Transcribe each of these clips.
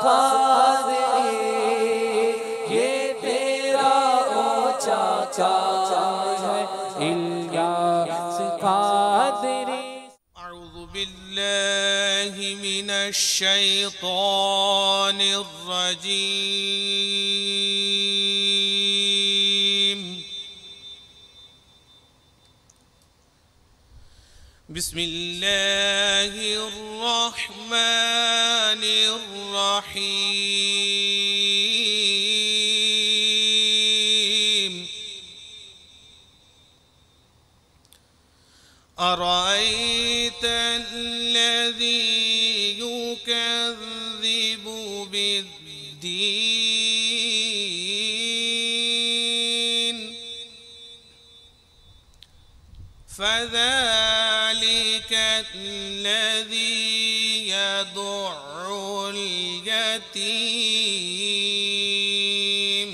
قادری یہ تیرا اونچا کام ہے الیاس قادری اعوذ باللہ من الشیطان الرجیم بسم اللہ الرحمن الرحیم أرأيت الذي يكذب بالدين فذلك الذي يدع اليتيم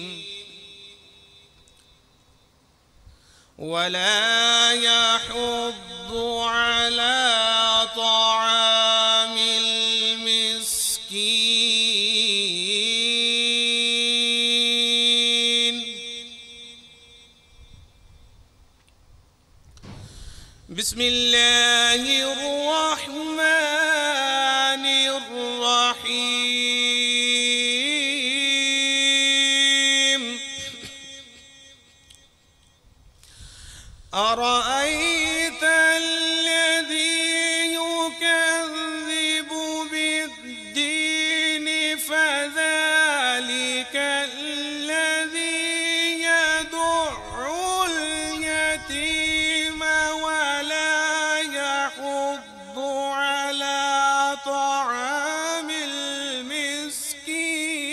ولا يحض على طعام المسكين بسم الله الرحمن الرحيم أرأيت الذي يكذب بالدين فذلك الذي يدع اليتيم ولا يحض على طعام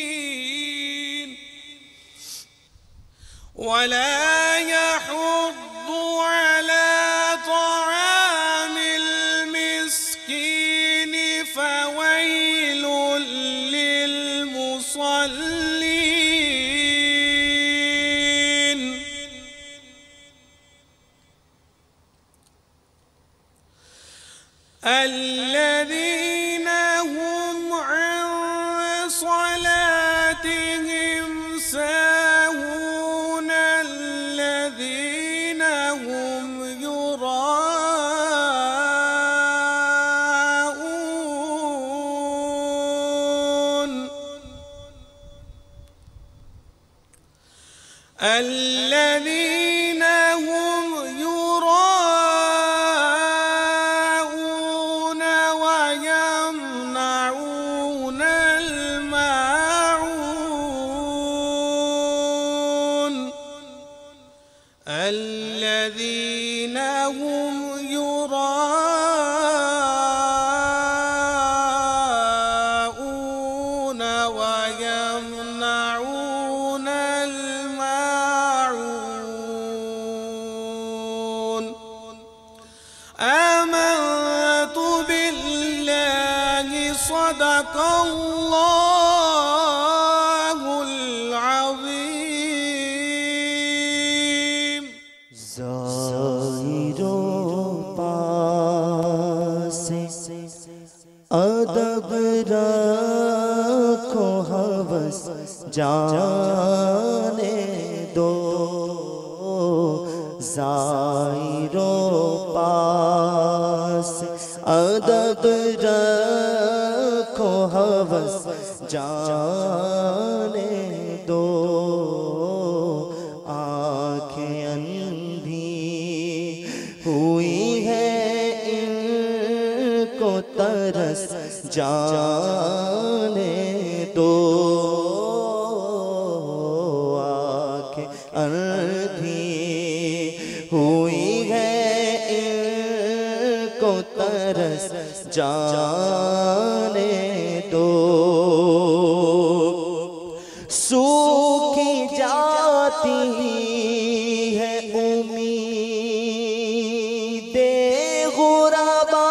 المسكين ولا يحض على طعام المسكين فويل للمصلين الذين هم عن صلاتهم ساهون الذين هم يراءون الذين هم يراءون ويمنعون الماعون الذين هم يراءون ويمنعون الماعون آمنت بالله صدق الله العظيم زائروں پاس ادب رکھو ہوس جانے دو زائروں پاس ادب رکھو ہوس جانے دو آنکھیں اندھی ہوئی ہے ان کو ترس جانے دو آنکھیں اندھی ہوئی ہے ان کو ترس جانے دو سوکھی جاتی ہے امید غربا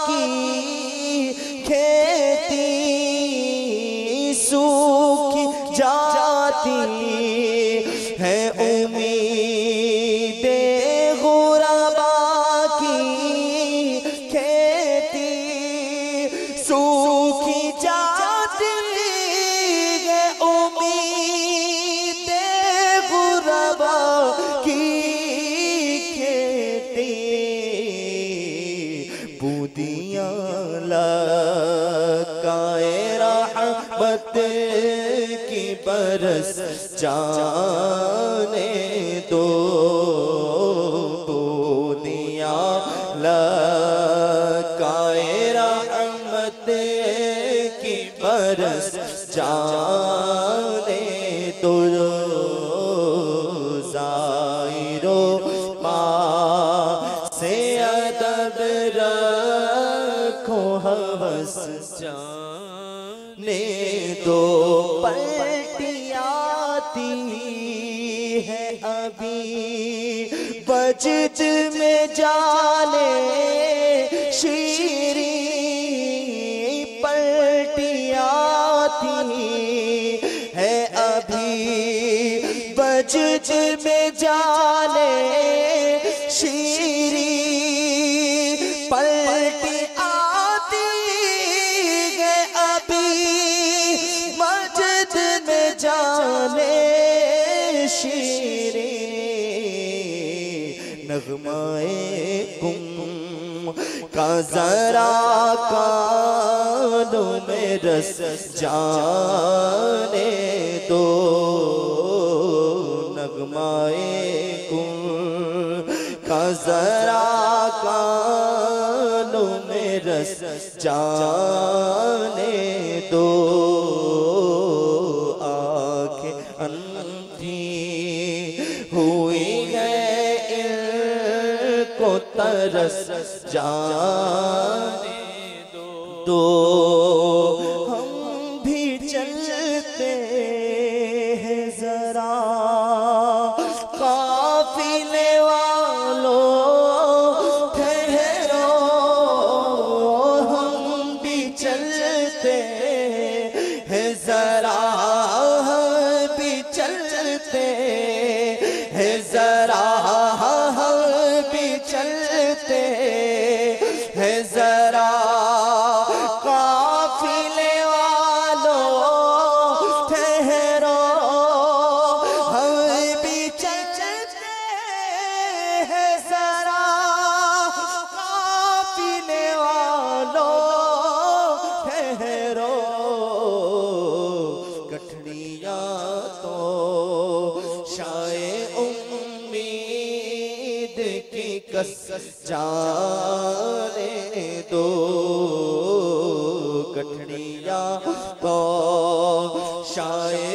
کی کھیتی سوکھی جاتی ہے امید غربا کی کھیتی سوکھی جاتی جانے دو دنیا لگائے رحمت کی برس جانے دو زائرو پاس ادب رکھو ہوس جانے دو پلٹی آتی ہے ابھی بجٹ میں جانے شیریں پلٹی آتی ہے ابھی بجٹ میں جانے شیریں پلٹی آتی ہے ابھی مسجد میں جانے شیریں نغمائے گم کا ذرا کانوں میں رس جانے دو نغمائے گم کا ذرا کانوں میں رس جانے دو آنکھیں اندھی ہوئی ہے ان کو ترس جانے دو ہم بھی چلتے ہیں ذرا قافلے والوں ٹھہرو ہم بھی چلتے ہیں ذرا ہم بھی چلتے ہیں ذرا ہم بھی چلتے ہیں ذرا قافلے والوں ٹھہرو ہم بھی چلتے ہیں ذرا قافلے والوں ٹھہرو گٹھڑیاں تو شائے امید کی کس جانے دو گٹھڑیاں تو شائے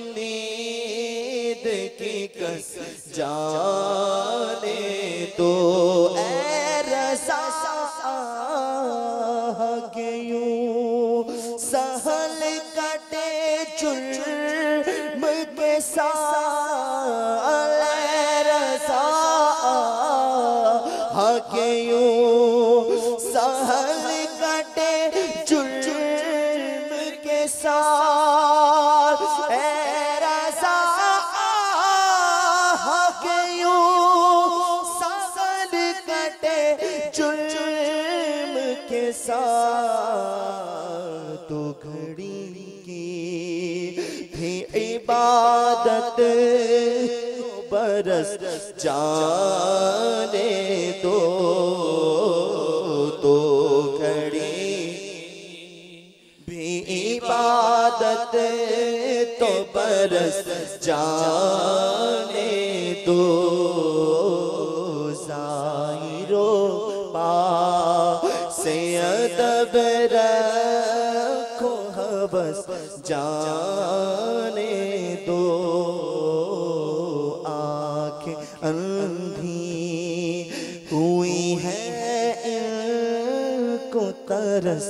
امید کی کس جانے دو اے رضا کہ یوں سہل کٹے جرم کے ساتھ اے رضا کہ یوں سہل کٹے جرم کے ساتھ اے رضا کہ یوں سہل کٹے جرم کے ساتھ تو گھڑی کی بھی عبادت برس جانے دو تو گھڑی بھی عبادت تو برس جانے دو زائرو پاس ادب رکھو ہوس جانے دو آنکھیں اندھی ہوئی ہے ان کو ترس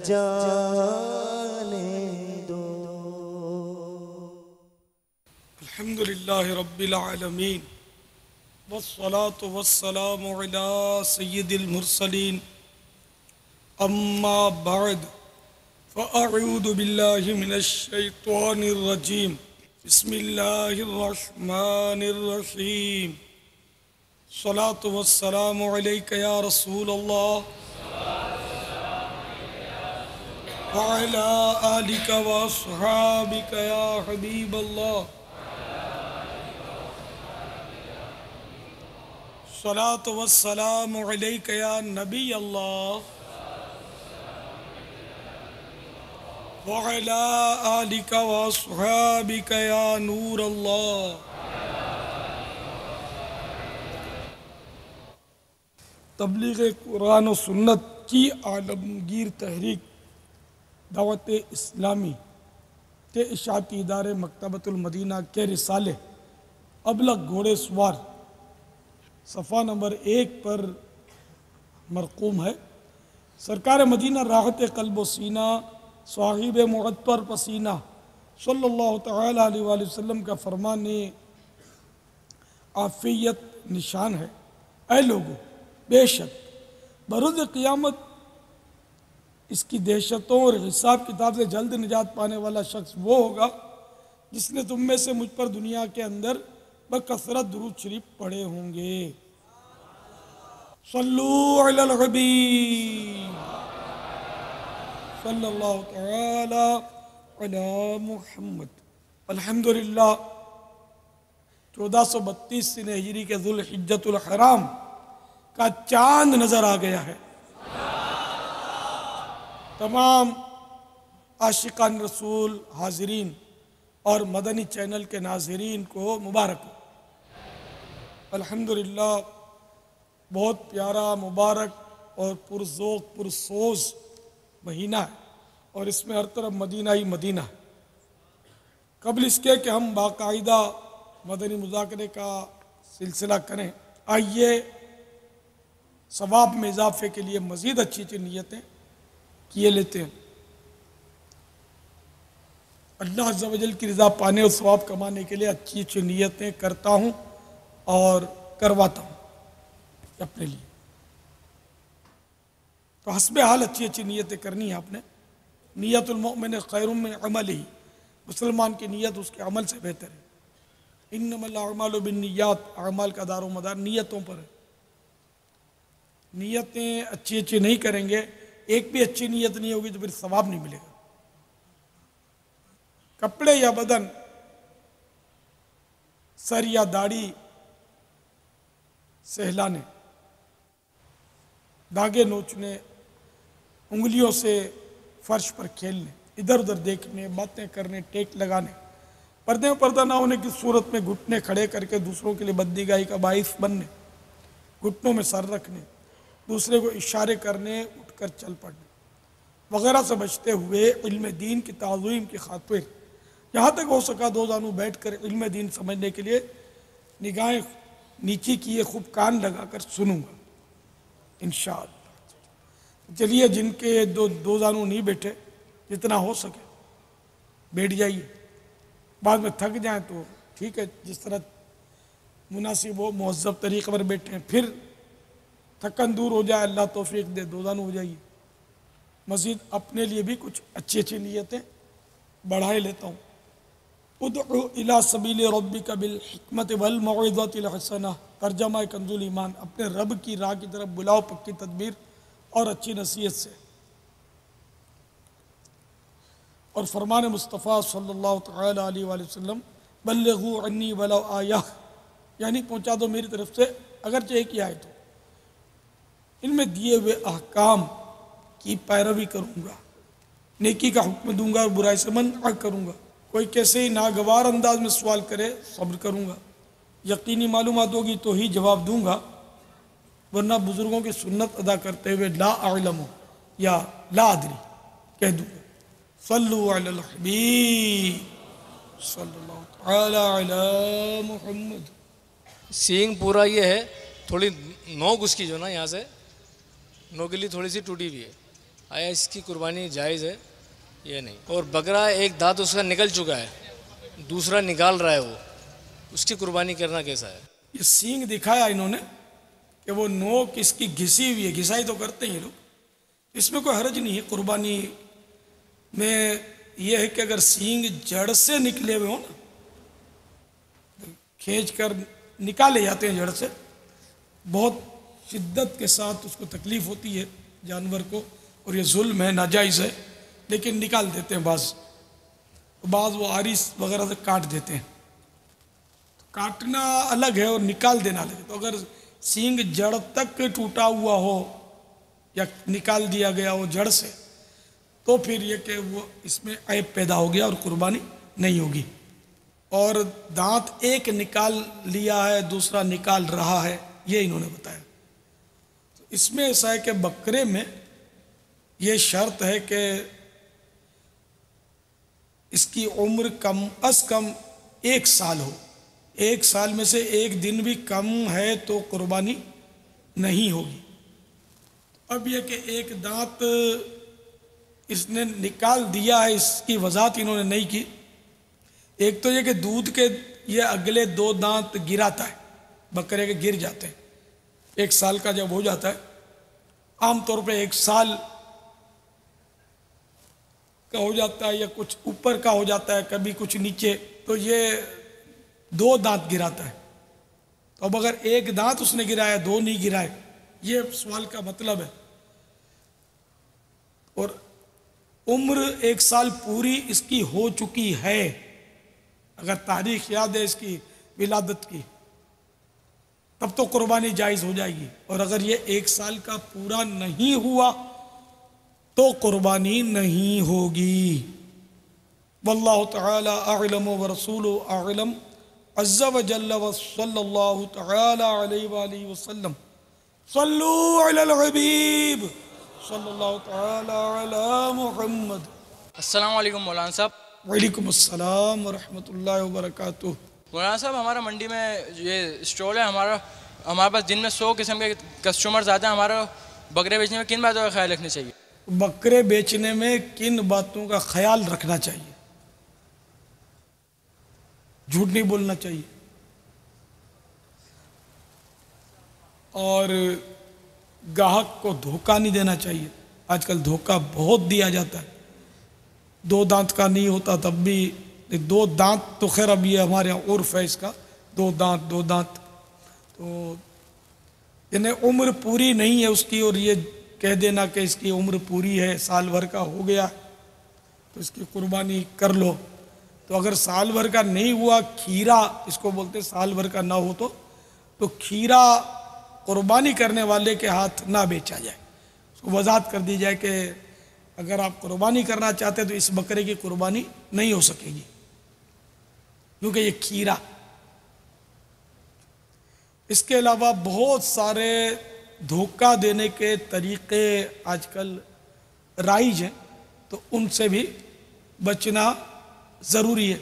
جانے دو الحمدللہ رب العالمین والصلاة والسلام علی سید المرسلین اما بعد فاعوذ باللہ من الشیطان الرجیم بسم اللہ الرحمن الرحیم الصلاة والسلام علیک یا رسول اللہ وعلى آلك وأصحابك يا حبيب الله الصلاة والسلام عليك يا نبي الله وعلى آلك وأصحابك يا نور الله. تبلیغ قرآن و سنت کی عالمگیر تحریک دعوت اسلامی کے اشاعتی ادارے مکتبۃ المدینہ کے رسالے ابلغ گھوڑے سوار صفحہ نمبر 1 پر مرقوم ہے. سرکار مدینہ راحت قلب و سینہ صاحب معطر پسینہ صلی اللہ تعالی علیہ وآلہ وسلم کا فرمان عافیت نشان ہے. اے لوگو، بے شک بروز قیامت اس کی دہشتوں اور حساب کتاب سے جلد نجات پانے والا شخص وہ ہوگا جس نے تم میں سے مجھ پر دنیا کے اندر بکثرت درود شریف پڑھے ہوں گے. صلو علی الحبیب صلی اللہ تعالی علی محمد. الحمدللہ 1432 سنہ ہجری کے ذوالحجۃ الحرام کا چاند نظر آ گیا ہے. تمام عاشقان رسول حاضرین اور مدنی چینل کے ناظرین کو مبارک ہو. الحمدللہ بہت پیارا، مبارک اور پرذوق پرسوز مہینہ ہے، اور اس میں ہر طرف مدینہ ہی مدینہ ہے. قبل اس کے کہ ہم باقاعدہ مدنی مذاکرے کا سلسلہ کریں، آئیے ثواب میں اضافے کے لیے مزید اچھی اچھی نیتیں کیے لیتے ہیں. اللہ عز و جل کی رضا پانے اور ثواب کمانے کے لیے اچھی اچھی نیتیں کرتا ہوں اور کرواتا ہوں اپنے لیے. تو حسب حال اچھی اچھی نیتیں کرنی ہیں آپ نے. نیت المؤمن خیر من عملہ، مسلمان کی نیت اس کے عمل سے بہتر ہے. انما الاعمال بالنیات، اعمال کا دار و مدار نیتوں پر ہے. نیتیں اچھی اچھی نہیں کریں گے، ایک بھی اچھی نیت نہیں ہوگی تو پھر ثواب نہیں ملے گا. کپڑے یا بدن، سر یا داڑھی سہلانے، داغے نوچنے، انگلیوں سے فرش پر کھیلنے، ادھر ادھر دیکھنے، باتیں کرنے، ٹیک لگانے، پردے میں پردہ نہ ہونے کی صورت میں گھٹنے کھڑے کر کے دوسروں کے لیے بدنگاہی کا باعث بننے، گھٹنوں میں سر رکھنے، دوسرے کو اشارے کرنے، اٹھ کر چل پڑنے وغیرہ سے بچتے ہوئے علم دین کی تعظیم کی خاطر جہاں تک ہو سکا دو زانو بیٹھ کر علم دین سمجھنے کے لیے نگاہیں نیچی کیے خوب کان لگا کر سنوں گا انشاءاللہ. چلیے جن کے دو زانو نہیں بیٹھے، جتنا ہو سکے بیٹھ جائیے. بعد میں تھک جائیں تو ٹھیک ہے، جس طرح مناسب ہو مہذب طریقے پر بیٹھیں. پھر تھکن دور ہو جائے، اللہ توفیق دے، دو زانو ہو جائیے. مزید اپنے لیے بھی کچھ اچھی اچھی نیتیں بڑھائے لیتا ہوں. ادعو الی سبیل ربک بالحکمت والموعظۃ الحسنہ، ترجمہ کنز الایمان. اپنے رب کی راہ کی طرف بلاؤ پکی تدبیر اور اچھی نصیحت سے. اور فرمان مصطفیٰ صلی اللہ تعالی علیہ وآلہ وسلم بلغوا عنی ولو آیہ، یعنی پہنچا دو میری طرف سے اگرچہ ایک ہی آیت ہو. ان میں دیے ہوئے احکام کی پیروی کروں گا، نیکی کا حکم دوں گا اور برائی سے منع کروں گا. کوئی کیسے ہی ناگوار انداز میں سوال کرے صبر کروں گا. یقینی معلومات ہوگی تو ہی جواب دوں گا، ورنہ بزرگوں کی سنت ادا کرتے ہوئے لا اعلم یا لا ادری کہہ دوں گا. صلو علی الحبیب صلی اللہ تعالی علی محمد. سینگ پورا یہ ہے، تھوڑی نوک اس کی جو نا یہاں سے نوکلی تھوڑی سی ٹوٹی ہوئی ہے. آیا اس کی قربانی جائز ہے؟ یہ نہیں. اور بکرا ایک دانت اس کا نکل چکا ہے، دوسرا نکال رہا ہے، وہ اس کی قربانی کرنا کیسا ہے؟ یہ سینگ دکھایا انہوں نے کہ وہ نوک اس کی گھسی ہوئی ہے. گھسائی تو کرتے ہیں لوگ، اس میں کوئی حرج نہیں ہے. قربانی میں یہ ہے کہ اگر سینگ جڑ سے نکلے ہوئے ہوں نا، کھینچ کر نکالے جاتے ہیں جڑ سے، بہت شدت کے ساتھ اس کو تکلیف ہوتی ہے جانور کو، اور یہ ظلم ہے، ناجائز ہے، لیکن نکال دیتے ہیں. بعض وہ آری وغیرہ سے کاٹ دیتے ہیں. کاٹنا الگ ہے اور نکال دینا الگ ہے. تو اگر سینگ جڑ تک ٹوٹا ہوا ہو یا نکال دیا گیا ہو جڑ سے، تو پھر یہ کہ وہ اس میں عیب پیدا ہو گیا اور قربانی نہیں ہوگی. اور دانت ایک نکال لیا ہے دوسرا نکال رہا ہے یہ انہوں نے بتایا. تو اس میں ایسا ہے کہ بکرے میں یہ شرط ہے کہ اس کی عمر کم از کم 1 سال ہو. 1 سال میں سے 1 دن بھی کم ہے تو قربانی نہیں ہوگی. اب یہ کہ ایک دانت اس نے نکال دیا ہے، اس کی وضاحت انہوں نے نہیں کی. ایک تو یہ کہ دودھ کے یہ اگلے 2 دانت گراتا ہے، بکرے کے گر جاتے ہیں 1 سال کا جب ہو جاتا ہے. عام طور پہ 1 سال کا ہو جاتا ہے یا کچھ اوپر کا ہو جاتا ہے، کبھی کچھ نیچے، تو یہ 2 دانت گراتا ہے. تو اب اگر 1 دانت اس نے گرایا 2 نہیں گرائے، یہ سوال کا مطلب ہے. اور عمر 1 سال پوری اس کی ہو چکی ہے، اگر تاریخ یاد ہے اس کی ولادت کی تب تو قربانی جائز ہو جائے گی. اور اگر یہ 1 سال کا پورا نہیں ہوا تو قربانی نہیں ہوگی. واللہ تعالی اعلم ورسولہ اعلم عز وجل وصلی اللہ تعالی علیہ وآلہ وسلم. صلو علی الحبیب صلی اللہ تعالی علی محمد. السلام علیکم مولانا صاحب. وعلیکم السلام ورحمۃ اللہ وبرکاتہ. مولانا صاحب ہمارا منڈی میں یہ اسٹال ہے ہمارے پاس دن میں 100 قسم کے کسٹمرز آتے ہیں. ہمارا بکرے بیچنے میں کن باتوں کا خیال رکھنا چاہیے؟ بکرے بیچنے میں کن باتوں کا خیال رکھنا چاہیے؟ جھوٹ نہیں بولنا چاہیے اور گاہک کو دھوکہ نہیں دینا چاہیے. آج کل دھوکہ بہت دیا جاتا ہے. 2 دانت کا نہیں ہوتا تب بھی 2 دانت تو خیر اب یہ ہمارے یہاں عرف ہے اس کا 2 دانت تو یعنی عمر پوری نہیں ہے اس کی اور یہ کہہ دینا کہ اس کی عمر پوری ہے سال بھر کا ہو گیا تو اس کی قربانی کر لو. تو اگر سال بھر کا نہیں ہوا کھیرا اس کو بولتے سال بھر کا نہ ہو تو کھیرا قربانی کرنے والے کے ہاتھ نہ بیچا جائے. اس کو وضاحت کر دی جائے کہ اگر آپ قربانی کرنا چاہتے ہیں تو اس بکرے کی قربانی نہیں ہو سکے گی کیونکہ یہ کھیرا. اس کے علاوہ بہت سارے دھوکہ دینے کے طریقے آج کل رائج ہیں تو ان سے بھی بچنا ضروری ہے.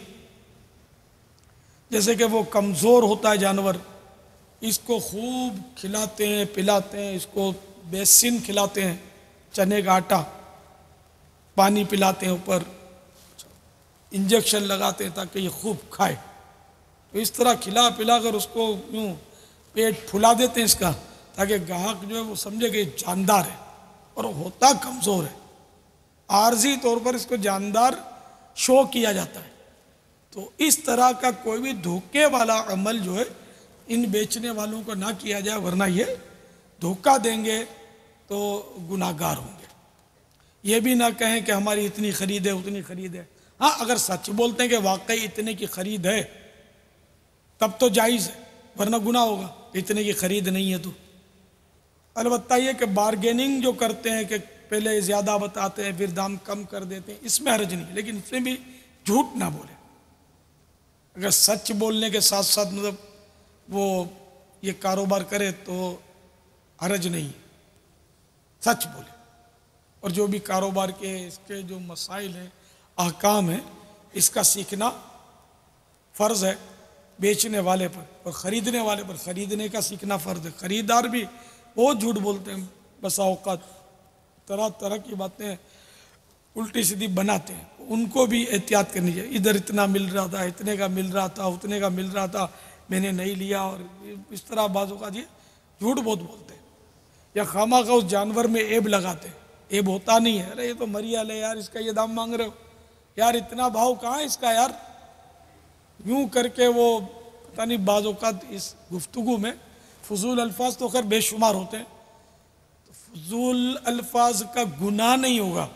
جیسے کہ وہ کمزور ہوتا ہے جانور، اس کو خوب کھلاتے ہیں پلاتے ہیں، اس کو بیسن کھلاتے ہیں چنے کا آٹا، پانی پلاتے ہیں، اوپر انجیکشن لگاتے ہیں تاکہ یہ خوب کھائے. تو اس طرح کھلا پلا کر اس کو یوں پیٹ پھلا دیتے ہیں اس کا تاکہ گاہک جو ہے وہ سمجھے کہ یہ جاندار ہے اور ہوتا کمزور ہے. عارضی طور پر اس کو جاندار شو کیا جاتا ہے. تو اس طرح کا کوئی بھی دھوکے والا عمل جو ہے ان بیچنے والوں کو نہ کیا جائے ورنہ یہ دھوکہ دیں گے تو گناہ گار ہوں گے. یہ بھی نہ کہیں کہ ہماری اتنی خرید ہے اتنی خرید ہے. ہاں اگر سچ بولتے ہیں کہ واقعی اتنے کی خرید ہے تب تو جائز ہے ورنہ گناہ ہوگا. اتنے کی خرید نہیں ہے تو البتہ یہ کہ بارگیننگ جو کرتے ہیں کہ پہلے زیادہ بتاتے ہیں پھر دام کم کر دیتے ہیں اس میں حرج نہیں، لیکن اس میں بھی جھوٹ نہ بولے. اگر سچ بولنے کے ساتھ ساتھ مطلب وہ یہ کاروبار کرے تو حرج نہیں، سچ بولے. اور جو بھی کاروبار کے اس کے جو مسائل ہیں احکام ہیں اس کا سیکھنا فرض ہے بیچنے والے پر، اور خریدنے والے پر خریدنے کا سیکھنا فرض ہے. خریدار بھی بہت جھوٹ بولتے ہیں، بسا اوقات طرح طرح کی باتیں الٹی سیدھی بناتے ہیں. ان کو بھی احتیاط کرنی چاہیے. ادھر اتنا مل رہا تھا، اتنے کا مل رہا تھا، اتنے کا مل رہا تھا، میں نے نہیں لیا، اور اس طرح بعض اوقات یہ جھوٹ بہت بولتے ہیں. یا خواہ خواہ اس جانور میں عیب لگاتے ہیں. عیب ہوتا نہیں ہے، ارے یہ تو مریال ہے یار، اس کا یہ دام مانگ رہے ہو یار، اتنا بھاؤ کہاں ہے اس کا یار. یوں کر کے وہ پتہ نہیں بعض اوقات اس گفتگو میں فضول الفاظ تو خیر بے شمار ہوتے ہیں. تو فضول الفاظ کا گناہ نہیں ہوگا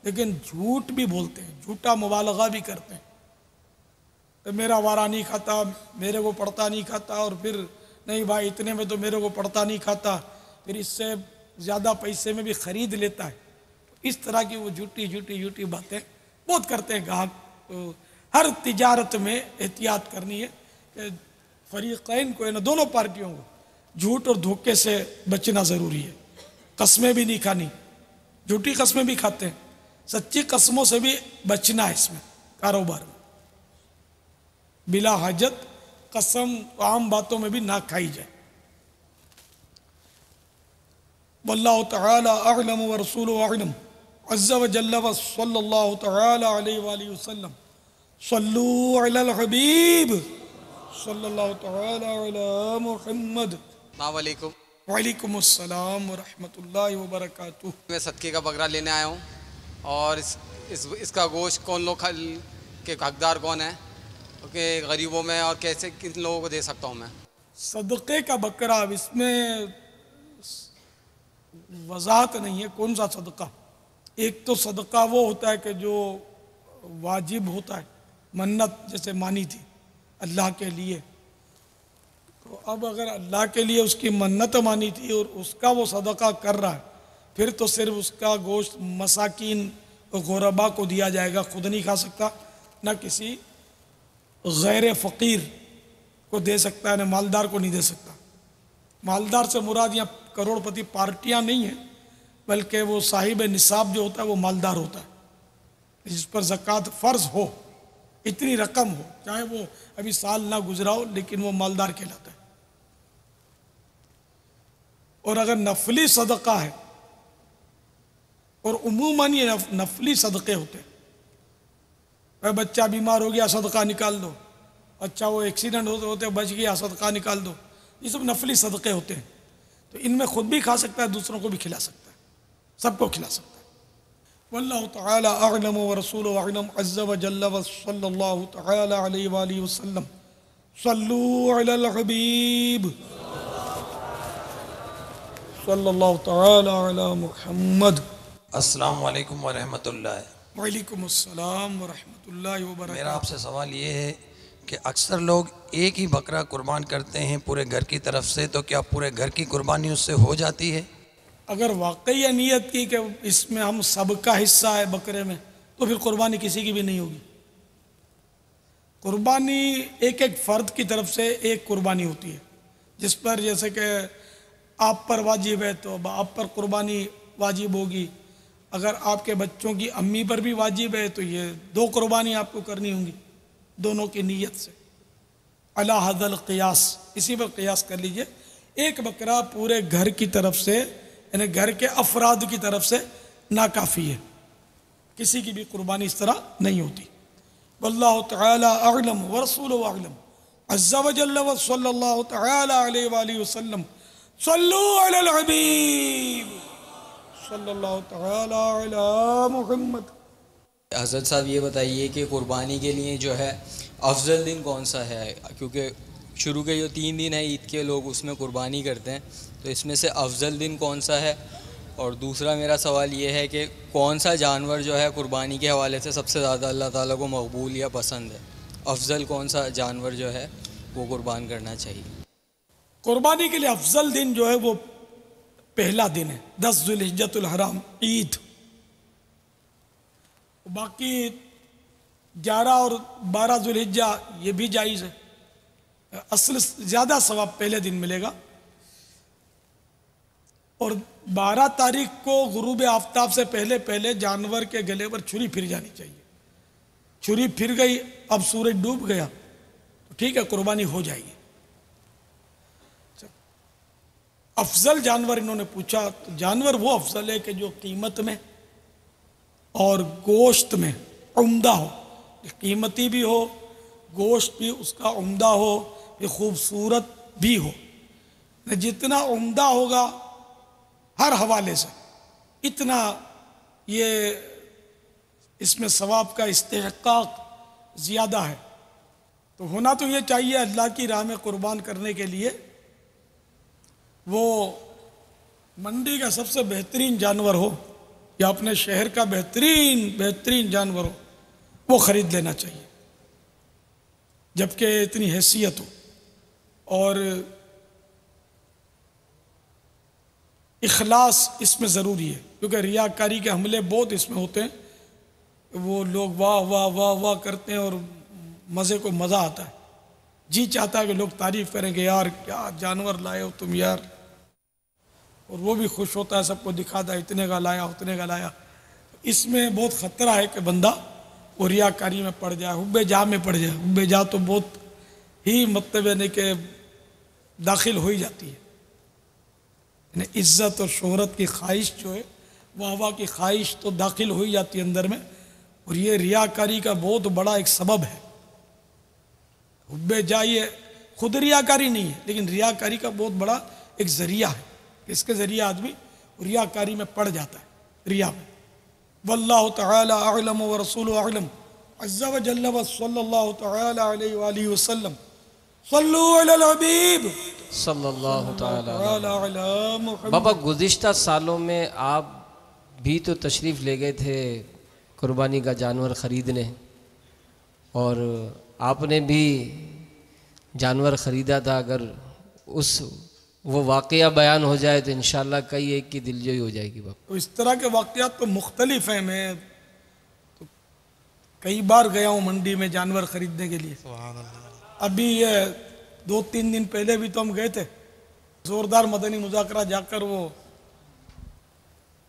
لیکن جھوٹ بھی بولتے ہیں، جھوٹا مبالغہ بھی کرتے ہیں. میرا وارا نہیں کھاتا، میرے کو پڑتا نہیں کھاتا، اور پھر نہیں بھائی اتنے میں تو میرے کو پڑتا نہیں کھاتا، پھر اس سے زیادہ پیسے میں بھی خرید لیتا ہے. اس طرح کی وہ جھوٹی باتیں بہت کرتے ہیں گاہک. تو ہر تجارت میں احتیاط کرنی ہے کہ فریقین کو دونوں پارٹیوں کو جھوٹ اور دھوکے سے بچنا ضروری ہے. قسمیں بھی نہیں کھانی، جھوٹی قسمیں بھی کھاتے ہیں، سچی قسموں سے بھی بچنا ہے اس میں کاروبار میں. بلا حاجت قسم عام باتوں میں بھی نہ کھائی جائے. واللہ تعالی اعلم ورسولہ اعلم عز وجل وصلی اللہ تعالی علیہ وآلہ وسلم. صلو علی الحبیب صلی اللہ تعالی علی محمد. السلام علیکم. وعلیکم السلام ورحمۃ اللہ وبرکاتہ. میں صدقے کا بکرا لینے آیا ہوں اور اس کا گوشت کون لوگ کے حقدار کون ہیں کہ غریبوں میں اور کیسے کن لوگوں کو دے سکتا ہوں میں؟ صدقے کا بکرا، اب اس میں وضاحت نہیں ہے کون سا صدقہ. ایک تو صدقہ وہ ہوتا ہے کہ جو واجب ہوتا ہے، منت جیسے مانی تھی اللہ کے لیے، تو اب اگر اللہ کے لیے اس کی منت مانی تھی اور اس کا وہ صدقہ کر رہا ہے، پھر تو صرف اس کا گوشت مساکین و غربا کو دیا جائے گا، خود نہیں کھا سکتا، نہ کسی غیر فقیر کو دے سکتا ہے، نہ مالدار کو نہیں دے سکتا. مالدار سے مراد یہاں کروڑ پتی پارٹیاں نہیں ہیں، بلکہ وہ صاحب نصاب جو ہوتا ہے وہ مالدار ہوتا ہے، جس پر زکوٰۃ فرض ہو، اتنی رقم ہو، چاہے وہ ابھی سال نہ گزرا ہو لیکن وہ مالدار کہلاتا ہے. اور اگر نفلی صدقہ ہے، اور عموماً یہ نفلی صدقے ہوتے ہیں، اگر بچہ بیمار ہو گیا صدقہ نکال دو، اچھا وہ ایکسیڈنٹ ہوتے بچ گیا صدقہ نکال دو، یہ سب نفلی صدقے ہوتے ہیں. تو ان میں خود بھی کھا سکتا ہے، دوسروں کو بھی کھلا سکتا ہے، سب کو کھلا سکتا ہے. واللہ تعالی اعلم ورسولہ اعلم عز وجل وصلی اللہ تعالی علیہ وآلہ وسلم. صلو علی الحبیب صلی اللہ تعالی علی محمد. السلام علیکم ورحمۃ اللہ. وعلیکم السلام ورحمۃ اللہ وبرکاتہ. میرا آپ سے سوال یہ ہے کہ اکثر لوگ ایک ہی بکرا قربان کرتے ہیں پورے گھر کی طرف سے، تو کیا پورے گھر کی قربانی اس سے ہو جاتی ہے؟ اگر واقعی یہ نیت کی کہ اس میں ہم سب کا حصہ ہے بکرے میں، تو پھر قربانی کسی کی بھی نہیں ہوگی. قربانی ایک ایک فرد کی طرف سے ایک قربانی ہوتی ہے، جس پر جیسے کہ آپ پر واجب ہے تو آپ پر قربانی واجب ہوگی. اگر آپ کے بچوں کی امی پر بھی واجب ہے تو یہ 2 قربانی آپ کو کرنی ہوں گی، دونوں کی نیت سے. علی ھذا القیاس، اسی پر قیاس کر لیجئے. ایک بکرا پورے گھر کی طرف سے، یعنی گھر کے افراد کی طرف سے ناکافی ہے، کسی کی بھی قربانی اس طرح نہیں ہوتی. واللہ تعالی اعلم ورسولہ اعلم عز وجل وصلی اللہ تعالی علیہ وآلہ وسلم. صلو علی الحبیب صلی اللہ تعالی علی محمد. حضرت صاحب یہ بتائیے کہ قربانی کے لیے جو ہے افضل دن کون سا ہے؟ کیونکہ شروع کے جو 3 دن ہیں عید کے لوگ اس میں قربانی کرتے ہیں، تو اس میں سے افضل دن کون سا ہے؟ اور دوسرا میرا سوال یہ ہے کہ کون سا جانور جو ہے قربانی کے حوالے سے سب سے زیادہ اللہ تعالیٰ کو مقبول یا پسند ہے؟ افضل کون سا جانور جو ہے وہ قربان کرنا چاہیے؟ قربانی کے لیے افضل دن جو ہے وہ پہلا دن ہے، 10 ذی الحجۃ الحرام، عید. باقی 11 اور 12 ذی الحجہ یہ بھی جائز ہے. اصل زیادہ ثواب پہلے دن ملے گا. اور 12 تاریخ کو غروب آفتاب سے پہلے جانور کے گلے پر چھری پھر جانی چاہیے. چھری پھر گئی، اب سورج ڈوب گیا تو ٹھیک ہے، قربانی ہو جائے گی. افضل جانور انہوں نے پوچھا، تو جانور وہ افضل ہے کہ جو قیمت میں اور گوشت میں عمدہ ہو، قیمتی بھی ہو، گوشت بھی اس کا عمدہ ہو، یہ خوبصورت بھی ہو. جتنا عمدہ ہوگا ہر حوالے سے اتنا یہ اس میں ثواب کا استحقاق زیادہ ہے. تو ہونا تو یہ چاہیے اللہ کی راہ میں قربان کرنے کے لیے وہ منڈی کا سب سے بہترین جانور ہو یا اپنے شہر کا بہترین جانور ہو، وہ خرید لینا چاہیے، جبکہ اتنی حیثیت ہو. اور اخلاص اس میں ضروری ہے. کیونکہ ریاکاری کے حملے بہت اس میں ہوتے ہیں، وہ لوگ واہ واہ واہ واہ کرتے ہیں اور مزے کو مزہ آتا ہے، جی چاہتا ہے کہ لوگ تعریف کریں کہ یار کیا جانور لائے ہو تم یار، اور وہ بھی خوش ہوتا ہے، سب کو دکھاتا ہے اتنے کا لایا اتنے کا لایا۔ اس میں بہت خطرہ ہے کہ بندہ وہ ریاکاری میں پڑ جائے، حب جاہ میں پڑ جائے۔ حب جاہ تو بہت ہی مطلب یعنی کہ داخل ہو ہی جاتی ہے، یعنی عزت اور شہرت کی خواہش جو ہے، واہ واہ کی خواہش تو داخل ہو ہی جاتی ہے اندر میں، اور یہ ریاکاری کا بہت بڑا ایک سبب ہے۔ حب جاہ یہ خود ریاکاری نہیں ہے، لیکن ریاکاری کا بہت بڑا ایک ذریعہ ہے کہ اس کے ذریعہ آدمی ریاکاری میں پڑ جاتا ہے، ریا میں۔ واللہ تعالی اعلم ورسول اعلم عز و جل وصلی اللہ تعالی علیہ وآلہ وسلم صلو علی الحبیب صلی اللہ تعالی تعالی علی محمد۔ بابا گزشتہ سالوں میں آپ بھی تو تشریف لے گئے تھے قربانی کا جانور خریدنے، اور آپ نے بھی جانور خریدا تھا، اگر وہ واقعہ بیان ہو جائے تو انشاءاللہ کئی ایک کی دلجوئی ہو جائے گی بابا۔ تو اس طرح کے واقعات تو مختلف ہیں، میں تو کئی بار گیا ہوں منڈی میں جانور خریدنے کے لیے۔ ابھی یہ 2-3 دن پہلے بھی تو ہم گئے تھے، زوردار مدنی مذاکرہ جا کر وہ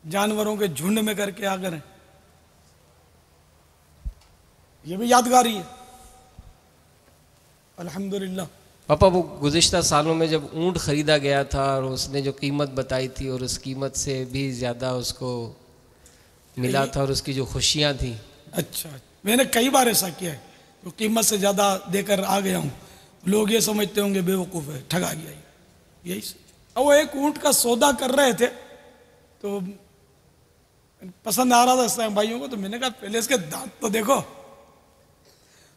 جانوروں کے جھنڈ میں کر کے آ کر ہیں، یہ بھی یادگاری ہے الحمدللہ۔ پاپا وہ گزشتہ سالوں میں جب اونٹ خریدا گیا تھا اور اس نے جو قیمت بتائی تھی اور اس قیمت سے بھی زیادہ اس کو ملا تھا اور اس کی جو خوشیاں تھیں، اچھا میں نے کئی بار ایسا کیا ہے، جو قیمت سے زیادہ دے کر آ گیا ہوں، لوگ یہ سمجھتے ہوں گے بے وقوف ہے، ٹھگا گیا یہی سے۔ اب وہ ایک اونٹ کا سودا کر رہے تھے تو پسند آ رہا تھا اسلام بھائیوں کو، تو میں نے کہا پہلے اس کے دانت تو دیکھو،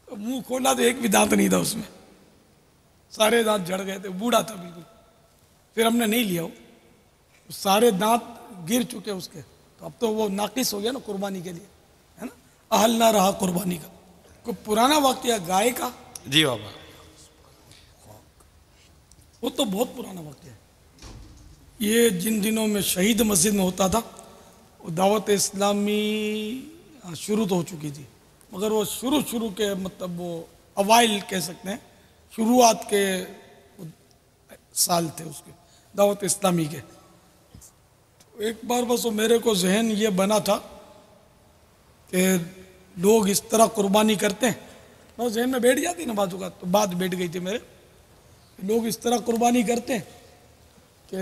تو منہ کھولا تو ایک بھی دانت نہیں تھا اس میں، سارے دانت جھڑ گئے تھے، بوڑھا تھا بالکل۔ پھر ہم نے نہیں لیا، وہ سارے دانت گر چکے اس کے، تو اب تو وہ ناقص ہو گیا نا قربانی کے لیے، ہے نا، اہل نہ رہا قربانی کا۔ کوئی پرانا واقعہ گائے کا، جی بابا، وہ تو بہت پرانا واقعہ ہے۔ یہ جن دنوں میں شہید مسجد میں ہوتا تھا، وہ دعوت اسلامی شروع تو ہو چکی تھی، مگر وہ شروع کے مطلب وہ اوائل کہہ سکتے ہیں، شروعات کے سال تھے اس کے دعوت اسلامی کے۔ تو ایک بار بس وہ میرے کو ذہن یہ بنا تھا کہ لوگ اس طرح قربانی کرتے ہیں، بس ذہن میں بیٹھ جاتی نا باتوں کا، تو بات بیٹھ گئی تھی میرے، لوگ اس طرح قربانی کرتے ہیں کہ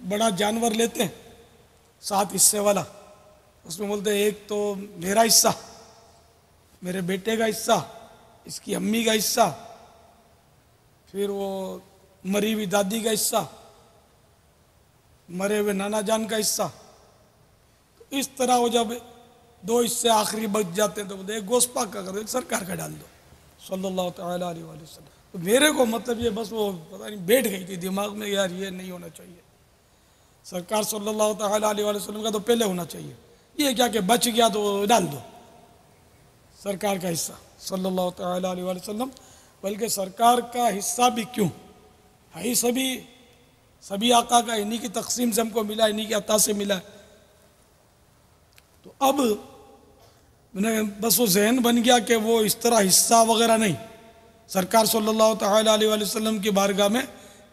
بڑا جانور لیتے ہیں 7 حصے والا، اس میں بولتے ہیں ایک تو میرا حصہ، میرے بیٹے کا حصہ، اس کی امی کا حصہ، پھر وہ مری ہوئی دادی کا حصہ، مرے ہوئے نانا جان کا حصہ۔ تو اس طرح وہ جب 2 حصے آخری بچ جاتے ہیں تو بولتے ہیں ایک گوشت پاک کا کر دو، ایک سرکار کا ڈال دو صلی اللہ تعالیٰ علیہ وآلہ وسلم۔ تو میرے کو مطلب یہ بس وہ پتہ نہیں بیٹھ گئی تھی دماغ میں، یار یہ نہیں ہونا چاہیے، سرکار صلی اللہ تعالیٰ علیہ وآلہ وسلم کا تو پہلے ہونا چاہیے، یہ کیا کہ بچ گیا تو ڈال دو سرکار کا حصہ صلی اللہ تعالیٰ علیہ وآلہ وسلم۔ بلکہ سرکار کا حصہ بھی کیوں ہے، سبھی آقا کا، انہی کی تقسیم سے ہم کو ملا، انہی کی عطا سے ملا ہے۔ تو اب بس وہ ذہن بن گیا کہ وہ اس طرح حصہ وغیرہ نہیں، سرکار صلی اللہ تعالیٰ علیہ وآلہ وسلم کی بارگاہ میں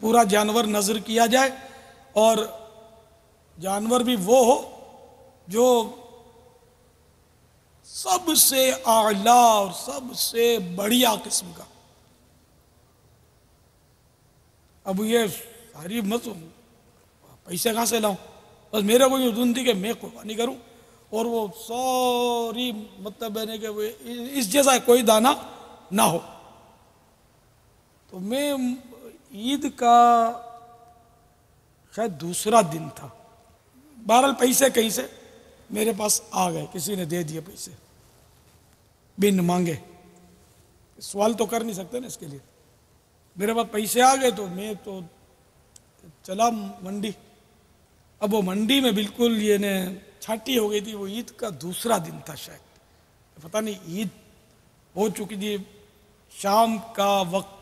پورا جانور نظر کیا جائے، اور جانور بھی وہ ہو جو سب سے اعلیٰ اور سب سے بڑھیا قسم کا۔ اب یہ ساری مت پیسے کہاں سے لاؤں، بس میرے کو یہ دھن تھی کہ میں قربانی کروں، اور وہ ساری مطلب ہے کہ وہ اس جیسا کوئی دانہ نہ ہو۔ تو میں عید کا شاید دوسرا دن تھا، بہرحال پیسے کہیں سے میرے پاس آ گئے، کسی نے دے دیے پیسے بن مانگے، سوال تو کر نہیں سکتے نا اس کے لیے، میرے پاس پیسے آ گئے تو میں تو چلا منڈی۔ اب وہ منڈی میں بالکل یہ نے چھاٹی ہو گئی تھی، وہ عید کا دوسرا دن تھا شاید، پتہ نہیں عید ہو چکی تھی، شام کا وقت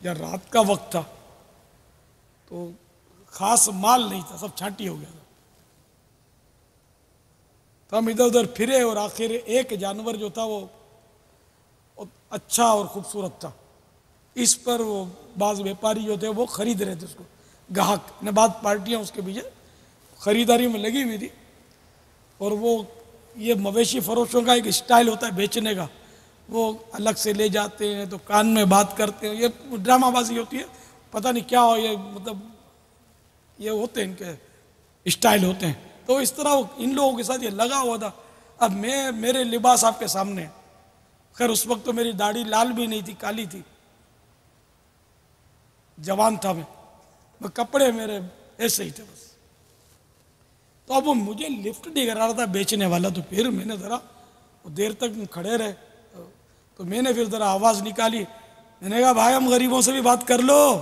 یا رات کا وقت تھا، تو خاص مال نہیں تھا، سب چھانٹی ہو گیا تھا۔ ہم ادھر ادھر پھرے اور آخر ایک جانور جو تھا وہ اچھا اور خوبصورت تھا. اس پر وہ بعض بیپاری جو تھے وہ خرید رہے تھے اس کو. گاہک نے بعض پارٹیاں اس کے پیچھے خریداری میں لگی ہوئی تھی. اور وہ یہ مویشی فروشوں کا ایک اسٹائل ہوتا ہے بیچنے کا. وہ الگ سے لے جاتے ہیں تو کان میں بات کرتے ہیں. یہ ڈرامہ بازی ہوتی ہے, پتہ نہیں کیا ہو, یہ مطلب یہ ہوتے ہیں ان کے اسٹائل ہوتے ہیں. تو اس طرح ان لوگوں کے ساتھ یہ لگا ہوا تھا. اب میرے لباس آپ کے سامنے ہیں. خیر اس وقت تو میری داڑھی لال بھی نہیں تھی, کالی تھی, جوان تھا میں کپڑے میرے ایسے ہی تھے بس. تو اب وہ مجھے لفٹ نہیں کرا رہا تھا بیچنے والا. تو پھر میں نے ذرا دیر تک کھڑے رہے تو میں نے پھر ذرا آواز نکالی. میں نے کہا بھائی ہم غریبوں سے بھی بات کر لو.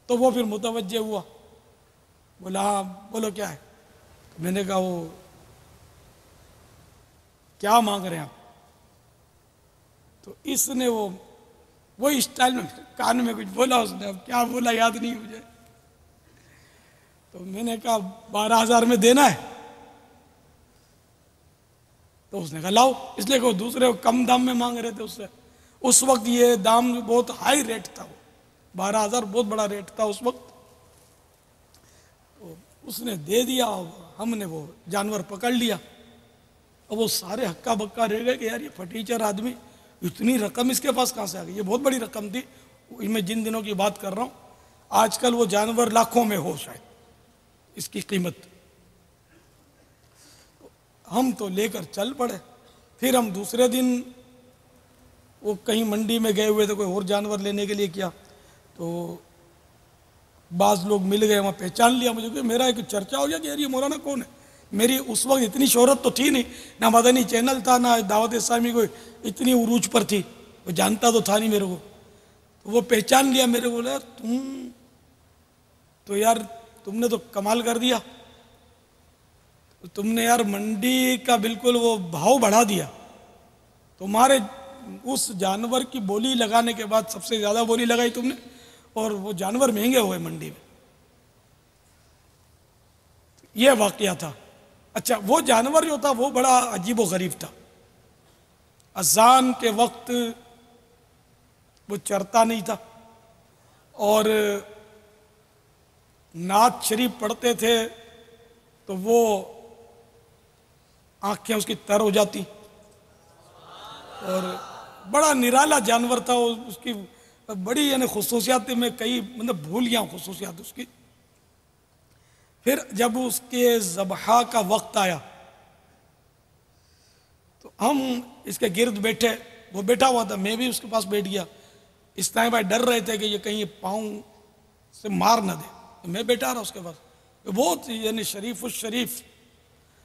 تو وہ پھر متوجہ ہوا, بولا ہاں بولو کیا ہے. میں نے کہا وہ کیا مانگ رہے ہیں آپ. تو اس نے وہی اسٹائل میں کان میں کچھ بولا اس نے. اب کیا بولا یاد نہیں مجھے. تو میں نے کہا 12,000 میں دینا ہے. تو اس نے کہا لاؤ. اس لیے کہ وہ دوسرے کو کم دام میں مانگ رہے تھے اس سے. اس وقت یہ دام بہت ہائی ریٹ تھا. وہ 12,000 بہت بڑا ریٹ تھا اس وقت. تو اس نے دے دیا. ہم نے وہ جانور پکڑ لیا. اب وہ سارے ہکا بکا رہ گئے کہ یار یہ پھٹیچر آدمی, اتنی رقم اس کے پاس کہاں سے آ گئی. یہ بہت بڑی رقم تھی. میں جن دنوں کی بات کر رہا ہوں, آج کل وہ جانور لاکھوں میں ہو شاید اس کی قیمت. ہم تو لے کر چل پڑے. پھر ہم دوسرے دن وہ کہیں منڈی میں گئے ہوئے تھے کوئی اور جانور لینے کے لیے کیا. تو بعض لوگ مل گئے, وہاں پہچان لیا مجھے کہ میرا ایک چرچا ہو گیا کہ یار یہ مولانا کون ہے. میری اس وقت اتنی شہرت تو تھی نہیں, نہ مدنی چینل تھا نہ دعوت اسلامی کوئی اتنی عروج پر تھی. وہ جانتا تو تھا نہیں میرے کو. تو وہ پہچان لیا میرے کو. تم تو یار تم نے تو کمال کر دیا. تم نے یار منڈی کا بالکل وہ بھاؤ بڑھا دیا. تمہارے اس جانور کی بولی لگانے کے بعد سب سے زیادہ بولی لگائی تم نے, اور وہ جانور مہنگے ہوئے منڈی میں. یہ واقعہ تھا. اچھا وہ جانور جو تھا وہ بڑا عجیب و غریب تھا. اذان کے وقت وہ چرتا نہیں تھا, اور نعت شریف پڑھتے تھے تو وہ آنکھیں اس کی تر ہو جاتی. اور بڑا نرالا جانور تھا. اس کی بڑی یعنی خصوصیات میں کئی مطلب بھول گیا ہوں خصوصیات اس کی. پھر جب اس کے ذبح کا وقت آیا تو ہم اس کے گرد بیٹھے. وہ بیٹھا ہوا تھا, میں بھی اس کے پاس بیٹھ گیا. اسلام بھائی ڈر رہے تھے کہ یہ کہیں پاؤں سے مار نہ دے. تو میں بیٹھا رہا اس کے پاس. بہت یعنی شریف الشریف.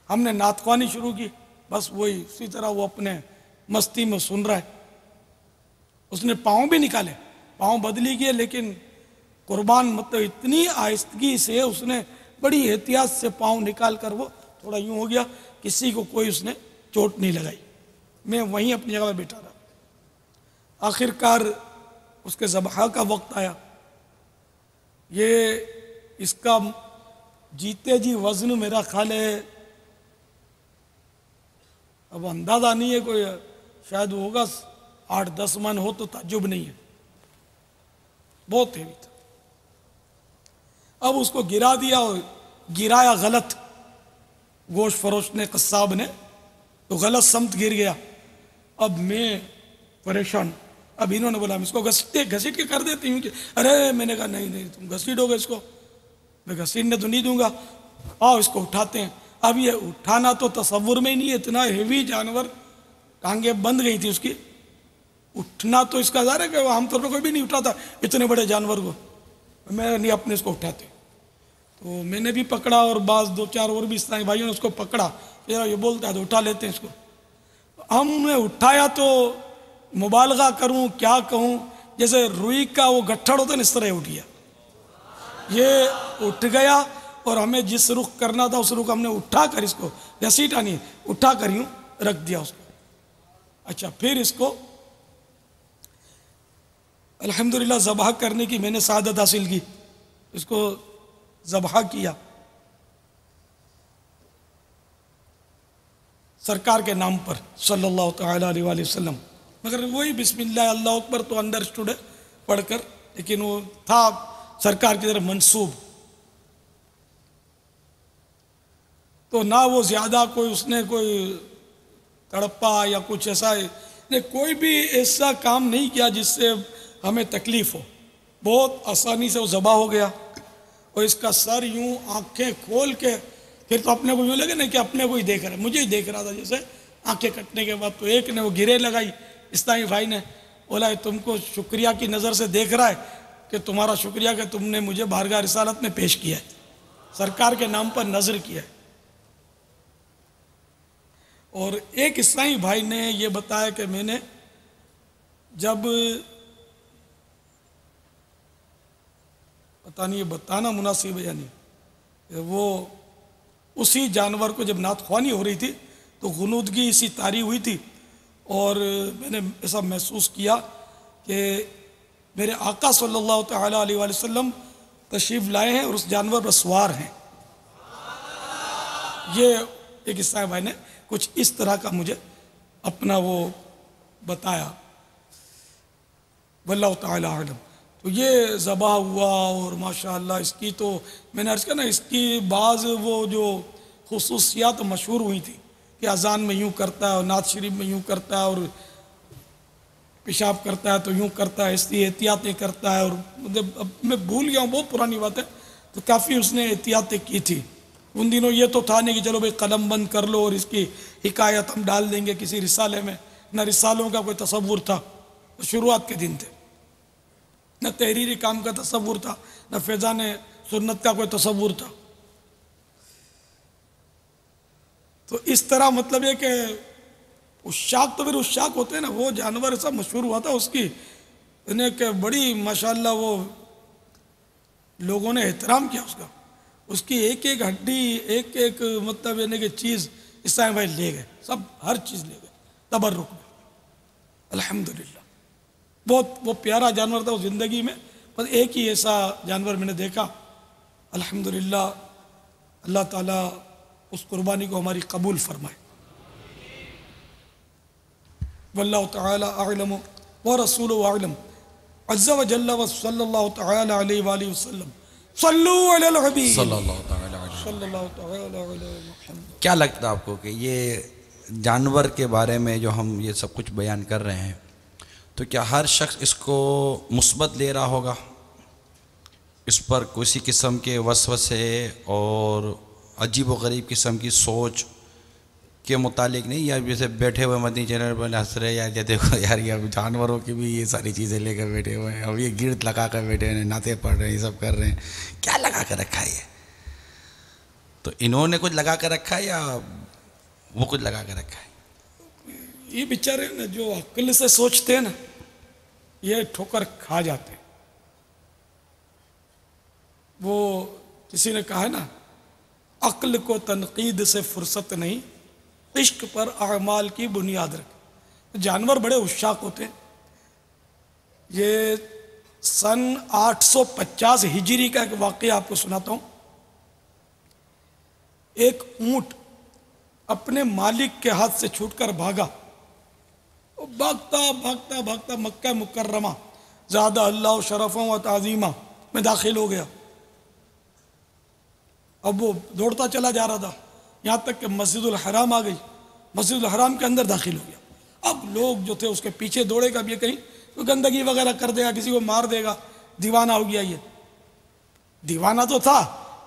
ہم نے نعت خوانی شروع کی. بس وہی اسی طرح وہ اپنے مستی میں سن رہا ہے. اس نے پاؤں بھی نکالے, پاؤں بدلی کیے, لیکن قربان مطلب اتنی آہستگی سے اس نے بڑی احتیاط سے پاؤں نکال کر وہ تھوڑا یوں ہو گیا. کسی کو کوئی اس نے چوٹ نہیں لگائی. میں وہیں اپنی جگہ پہ بیٹھا رہا. آخر کار اس کے ذبح کا وقت آیا. یہ اس کا جیتے جی وزن میرا خیال ہے, اب اندازہ نہیں ہے, کوئی شاید ہوگا 8-10 من ہو تو تعجب نہیں ہے. بہت ہیوی تھا. اب اس کو گرا دیا, اور گرایا غلط گوشت فروش نے, قصاب نے, تو غلط سمت گر گیا. اب میں پریشان. اب انہوں نے بولا ہم اس کو گھسیٹ کے کر دیتی ہوں. کہ ارے میں نے کہا نہیں تم گھسیٹو گے اس کو. میں گھسیٹنے تو نہیں دوں گا. آؤ اس کو اٹھاتے ہیں. اب یہ اٹھانا تو تصور میں ہی نہیں ہے, اتنا ہیوی جانور, ٹانگیں بند گئی تھی اس کی. اٹھنا تو اس کا ظاہر ہے کہ عام طور پر کوئی بھی نہیں اٹھاتا اتنے بڑے جانور کو. میں نہیں اپنے اس کو اٹھاتے. تو میں نے بھی پکڑا, اور بعض 2-4 اور بھی اسلامی بھائیوں نے اس کو پکڑا. پھر یہ بولتا ہے تو اٹھا لیتے ہیں اس کو. ہم نے اٹھایا تو مبالغہ کروں کیا کہوں, جیسے روئی کا وہ گٹھڑ ہوتا ہے اس طرح اٹھ گیا. یہ اٹھ گیا, اور ہمیں جس رخ کرنا تھا اس رخ ہم نے اٹھا کر اس کو گھسیٹا نہیں, اٹھا کر یوں رکھ دیا اس کو. اچھا پھر اس کو الحمدللہ ذبح کرنے کی میں نے سعادت حاصل کی. اس کو ذبح کیا. سرکار کے نام پر صلی اللہ تعالیٰ علیہ وآلہ وسلم، مگر وہی بسم اللہ اللہ اکبر تو انڈرسٹوڈ ہے پڑھ کر، لیکن وہ تھا سرکار کی طرف منسوب، تو نہ وہ زیادہ کوئی اس نے کوئی تڑپا یا کچھ ایسا نے کوئی بھی ایسا کام نہیں کیا جس سے ہمیں تکلیف ہو، بہت آسانی سے وہ ذبح ہو گیا، اور اس کا سر یوں آنکھیں کھول کے پھر تو اپنے کو یوں لگے نا کہ اپنے کو ہی دیکھ رہا ہے، مجھے ہی دیکھ رہا تھا جیسے آنکھیں کٹنے کے بعد، تو ایک نے وہ گرے لگائی، اسلامی بھائی نے بولا تم کو شکریہ کی نظر سے دیکھ رہا ہے کہ تمہارا شکریہ کہ تم نے مجھے بارگاہ رسالت میں پیش کیا ہے، سرکار کے نام پر نظر کیا ہے۔ اور ایک اسلامی بھائی نے یہ بتایا کہ میں نے جب پتہ نہیں یہ بتانا مناسب ہے یا نہیں، وہ اسی جانور کو جب نعت خوانی ہو رہی تھی تو غنودگی اسی طاری ہوئی تھی، اور میں نے ایسا محسوس کیا کہ میرے آقا صلی اللہ تعالیٰ علیہ وآلہ وسلم تشریف لائے ہیں اور اس جانور پر سوار ہیں۔ یہ ایک اسلامی بھائی نے کچھ اس طرح کا مجھے اپنا وہ بتایا، واللہ تعالیٰ عالم۔ تو یہ ذبح ہوا، اور ماشاءاللہ اس کی تو میں نے عرض کیا نا، اس کی بعض وہ جو خصوصیات مشہور ہوئی تھی کہ اذان میں یوں کرتا ہے اور نعت شریف میں یوں کرتا ہے، اور پیشاب کرتا ہے تو یوں کرتا ہے، اس لیے احتیاطیں کرتا ہے، اور اب میں بھول گیا ہوں، بہت پرانی بات ہے، تو کافی اس نے احتیاطیں کی تھی۔ ان دنوں یہ تو تھا نہیں کہ چلو بھئی قلم بند کر لو اور اس کی حکایت ہم ڈال دیں گے کسی رسالے میں، نہ رسالوں کا کوئی تصور تھا، شروعات کے دن تھے، نہ تحریری کام کا تصور تھا، نہ فیضان سنت کا کوئی تصور تھا۔ تو اس طرح مطلب یہ کہ عشاق تو پھر عشاق ہوتے ہیں نا، وہ جانور ایسا مشہور ہوا تھا اس کی انہیں کہ بڑی ماشاءاللہ وہ لوگوں نے احترام کیا اس کی ایک ایک ہڈی، ایک ایک مطلب یعنی کہ چیز اسلامی بھائی لے گئے، سب ہر چیز لے گئے تبرک میں، الحمدللہ۔ بہت وہ پیارا جانور تھا اس زندگی میں، بس ایک ہی ایسا جانور میں نے دیکھا، الحمدللہ۔ اللہ تعالیٰ اس قربانی کو ہماری قبول فرمائے۔ واللہ تعالی اعلم ورسولہ اعلم، عز و جل و صلی اللہ تعالی علیہ وآلہ وسلم، صلو علی الحبیب صلی اللہ تعالی علیہ صلی اللہ تعالی علی محمد۔ کیا لگتا ہے آپ کو کہ یہ جانور کے بارے میں جو ہم یہ سب کچھ بیان کر رہے ہیں، تو کیا ہر شخص اس کو مثبت لے رہا ہوگا، اس پر کسی قسم کے وسوسے اور عجیب و غریب قسم کی سوچ کے متعلق نہیں، یا جیسے بیٹھے ہوئے مدنی چینل پر ہنس رہے، یا دیکھو یار یہ جانوروں کی بھی یہ ساری چیزیں لے کر بیٹھے ہوئے ہیں، اب یہ گرد لگا کر بیٹھے ہیں، نعتیں پڑھ رہے ہیں، یہ سب کر رہے ہیں، کیا لگا کر رکھا ہے یہ؟ تو انہوں نے کچھ لگا کر رکھا ہے یا وہ کچھ لگا کر رکھا ہے؟ یہ بیچارے نا جو عقل سے سوچتے ہیں نا، یہ ٹھوکر کھا جاتے ہیں۔ وہ کسی نے کہا ہے نا، عقل کو تنقید سے فرصت نہیں، عشق پر اعمال کی بنیاد رکھ۔ جانور بڑے عشاق ہوتے ہیں۔ یہ سن 850 ہجری کا ایک واقعہ آپ کو سناتا ہوں۔ ایک اونٹ اپنے مالک کے ہاتھ سے چھوٹ کر بھاگا، بھاگتا بھاگتا بھاگتا مکہ مکرمہ زیادہ اللہ شرفوں و تعظیمہ میں داخل ہو گیا۔ اب وہ دوڑتا چلا جا رہا تھا، یہاں تک کہ مسجد الحرام آ گئی، مسجد الحرام کے اندر داخل ہو گیا۔ اب لوگ جو تھے اس کے پیچھے دوڑے گا، اب یہ کہیں تو گندگی وغیرہ کر دے گا، کسی کو مار دے گا، دیوانہ ہو گیا۔ یہ دیوانہ تو تھا،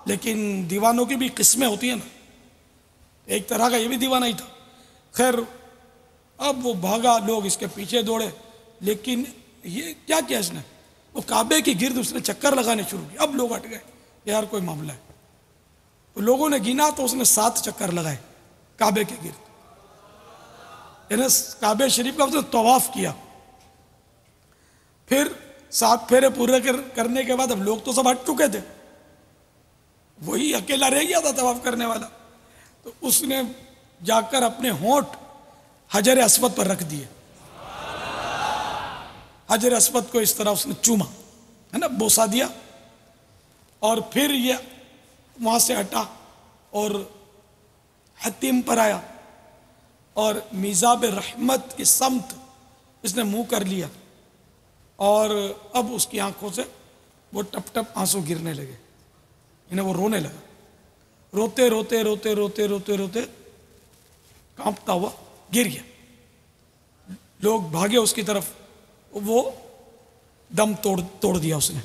لیکن دیوانوں کی بھی قسمیں ہوتی ہیں نا، ایک طرح کا یہ بھی دیوانہ ہی تھا۔ خیر اب وہ بھاگا، لوگ اس کے پیچھے دوڑے، لیکن یہ کیا کیا اس نے، وہ کعبے کی گرد اس نے چکر لگانے شروع کیا۔ اب لوگ ہٹ گئے، یار کوئی معاملہ ہے۔ تو لوگوں نے گنا تو اس نے 7 چکر لگائے کعبے کے گرد، یعنی کعبے شریف کا اس نے طواف کیا۔ پھر 7 پھیرے پورے کرنے کے بعد اب لوگ تو سب ہٹ چکے تھے، وہی اکیلا رہ گیا تھا طواف کرنے والا۔ تو اس نے جا کر اپنے ہونٹ حجر اسود پر رکھ دیے، حجر اسود کو اس طرح اس نے چوما، ہے نا، بوسا دیا، اور پھر یہ وہاں سے ہٹا اور حتیم پر آیا اور میزاب رحمت کی سمت اس نے منہ کر لیا، اور اب اس کی آنکھوں سے وہ ٹپ ٹپ آنسو گرنے لگے، یعنی وہ رونے لگا، روتے روتے روتے روتے روتے روتے کانپتا ہوا گر گیا۔ لوگ بھاگے اس کی طرف، وہ دم توڑ دیا اس نے۔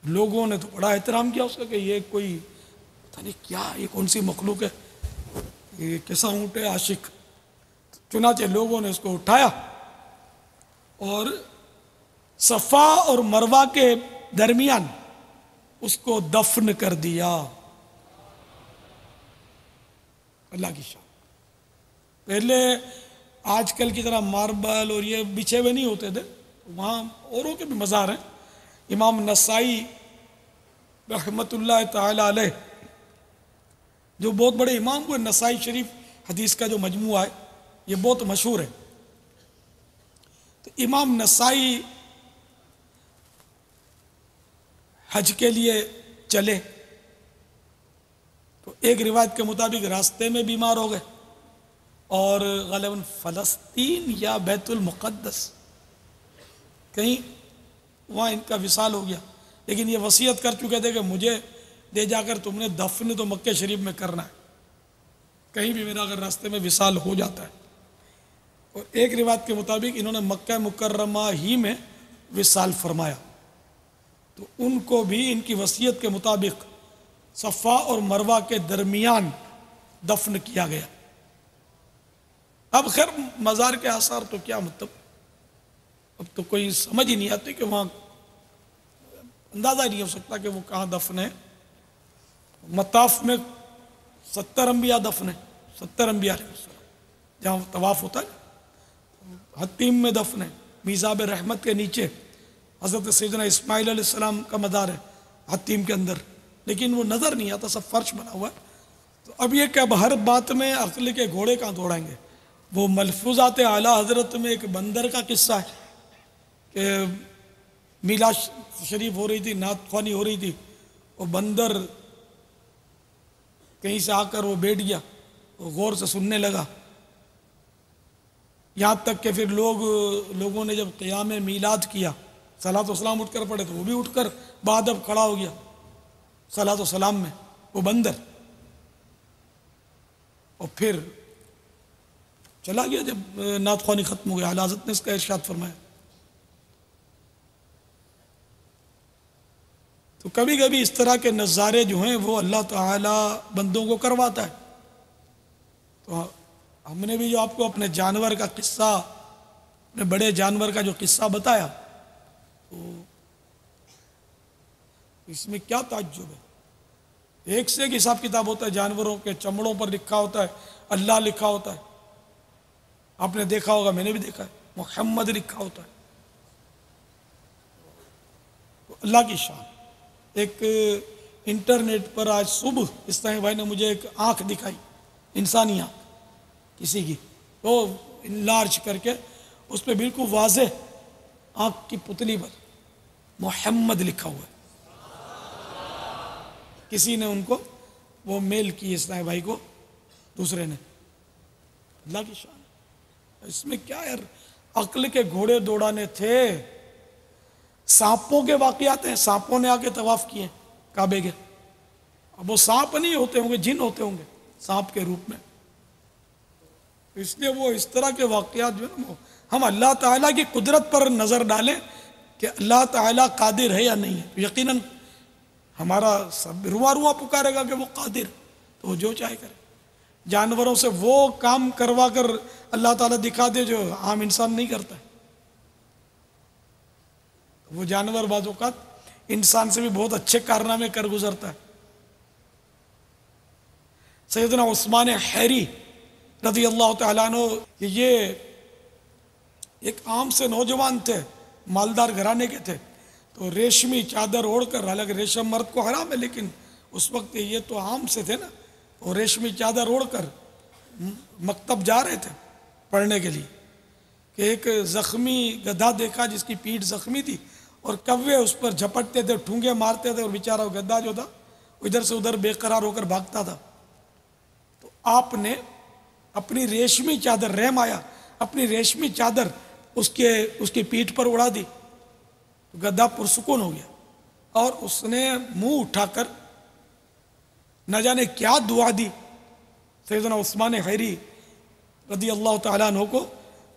لوگوں نے تو بڑا احترام کیا اس کا کہ یہ کوئی پتہ نہیں کیا، یہ کون سی مخلوق ہے، یہ کیسا اونٹ ہے عاشق۔ چنانچہ لوگوں نے اس کو اٹھایا اور صفا اور مروہ کے درمیان اس کو دفن کر دیا۔ اللہ کی شان۔ پہلے آج کل کی طرح ماربل اور یہ بچھے ہوئے نہیں ہوتے تھے، وہاں اوروں کے بھی مزار ہیں۔ امام نسائی رحمۃ اللہ تعالی علیہ جو بہت بڑے امام ہوئے، نسائی شریف حدیث کا جو مجموعہ ہے یہ بہت مشہور ہے۔ تو امام نسائی حج کے لیے چلے تو ایک روایت کے مطابق راستے میں بیمار ہو گئے، اور غالباً فلسطین یا بیت المقدس کہیں وہاں ان کا وصال ہو گیا، لیکن یہ وصیت کر چکے تھے کہ مجھے دے جا کر تم نے دفن تو مکہ شریف میں کرنا ہے، کہیں بھی میرا اگر راستے میں وصال ہو جاتا ہے۔ اور ایک روایت کے مطابق انہوں نے مکہ مکرمہ ہی میں وصال فرمایا، تو ان کو بھی ان کی وصیت کے مطابق صفا اور مروہ کے درمیان دفن کیا گیا۔ اب خیر مزار کے آثار تو کیا مطلب، اب تو کوئی سمجھ ہی نہیں آتی کہ وہاں اندازہ ہی نہیں ہو سکتا کہ وہ کہاں دفن ہے۔ مطاف میں 70 انبیاء دفن ہیں، 70 انبیاء علیہ السلام جہاں طواف ہوتا ہے۔ حتیم میں دفن ہے، میزاب رحمت کے نیچے حضرت سیدنا اسماعیل علیہ السلام کا مزار ہے حتیم کے اندر، لیکن وہ نظر نہیں آتا، سب فرش بنا ہوا ہے۔ تو اب یہ کہ اب ہر بات میں عقل کے گھوڑے کہاں دوڑائیں گے۔ وہ ملفوظات اعلیٰ حضرت میں ایک بندر کا قصہ ہے کہ میلاد شریف ہو رہی تھی، نعت خوانی ہو رہی تھی، وہ بندر کہیں سے آ کر وہ بیٹھ گیا، وہ غور سے سننے لگا، یہاں تک کہ پھر لوگوں نے جب قیام میلاد کیا، صلاۃ و سلام اٹھ کر پڑے تو وہ بھی اٹھ کر بعد اب کھڑا ہو گیا صلاۃ و سلام میں، وہ بندر، اور پھر چلا گیا جب نعت خوانی ختم ہو گیا۔ اعلیٰ حضرت نے اس کا ارشاد فرمایا۔ تو کبھی کبھی اس طرح کے نظارے جو ہیں وہ اللہ تعالیٰ بندوں کو کرواتا ہے۔ تو ہم نے بھی جو آپ کو اپنے جانور کا قصہ، اپنے بڑے جانور کا جو قصہ بتایا، تو اس میں کیا تعجب ہے، ایک سے ایک حساب کتاب ہوتا ہے، جانوروں کے چمڑوں پر لکھا ہوتا ہے اللہ لکھا ہوتا ہے، آپ نے دیکھا ہوگا، میں نے بھی دیکھا ہے، محمد لکھا ہوتا ہے۔ تو اللہ کی شان۔ ایک انٹرنیٹ پر آج صبح اسلامی بھائی نے مجھے ایک آنکھ دکھائی، انسانی آنکھ کسی کی، تو انلارج کر کے اس پہ بالکل واضح آنکھ کی پتلی پر محمد لکھا ہوا ہے۔ کسی نے ان کو وہ میل کی اسلامی بھائی کو، دوسرے نے۔ اللہ کی شان۔ اس میں کیا یار عقل کے گھوڑے دوڑانے تھے۔ سانپوں کے واقعات ہیں، سانپوں نے آ کے طواف کیے کعبے کے، اب وہ سانپ نہیں ہوتے ہوں گے، جن ہوتے ہوں گے سانپ کے روپ میں۔ اس لیے وہ اس طرح کے واقعات جو ہے نا، ہم اللہ تعالیٰ کی قدرت پر نظر ڈالیں کہ اللہ تعالیٰ قادر ہے یا نہیں ہے، یقیناً ہمارا سب رواں پکارے گا کہ وہ قادر، تو وہ جو چاہے کرے۔ جانوروں سے وہ کام کروا کر اللہ تعالیٰ دکھا دے جو عام انسان نہیں کرتا ہے۔ وہ جانور بعض اوقات انسان سے بھی بہت اچھے کارنامے کر گزرتا ہے۔ سیدنا عثمان حیری رضی اللہ تعالیٰ عنہ، یہ ایک عام سے نوجوان تھے، مالدار گھرانے کے تھے، تو ریشمی چادر اوڑھ کر، حالانکہ ریشم مرد کو حرام ہے لیکن اس وقت یہ تو عام سے تھے نا، اور ریشمی چادر اوڑھ کر مکتب جا رہے تھے پڑھنے کے لیے کہ ایک زخمی گدھا دیکھا جس کی پیٹھ زخمی تھی، اور کوے اس پر جھپٹتے تھے، ٹھونگے مارتے تھے، اور بیچارہ گدھا جو تھا ادھر سے ادھر بے قرار ہو کر بھاگتا تھا۔ تو آپ نے اپنی ریشمی چادر، رحم آیا، اپنی ریشمی چادر اس کی پیٹھ پر اڑا دی تو گدھا پرسکون ہو گیا، اور اس نے منہ اٹھا کر نہ جانے کیا دعا دی سیدنا عثمان خیری رضی اللہ تعالیٰ عنہ کو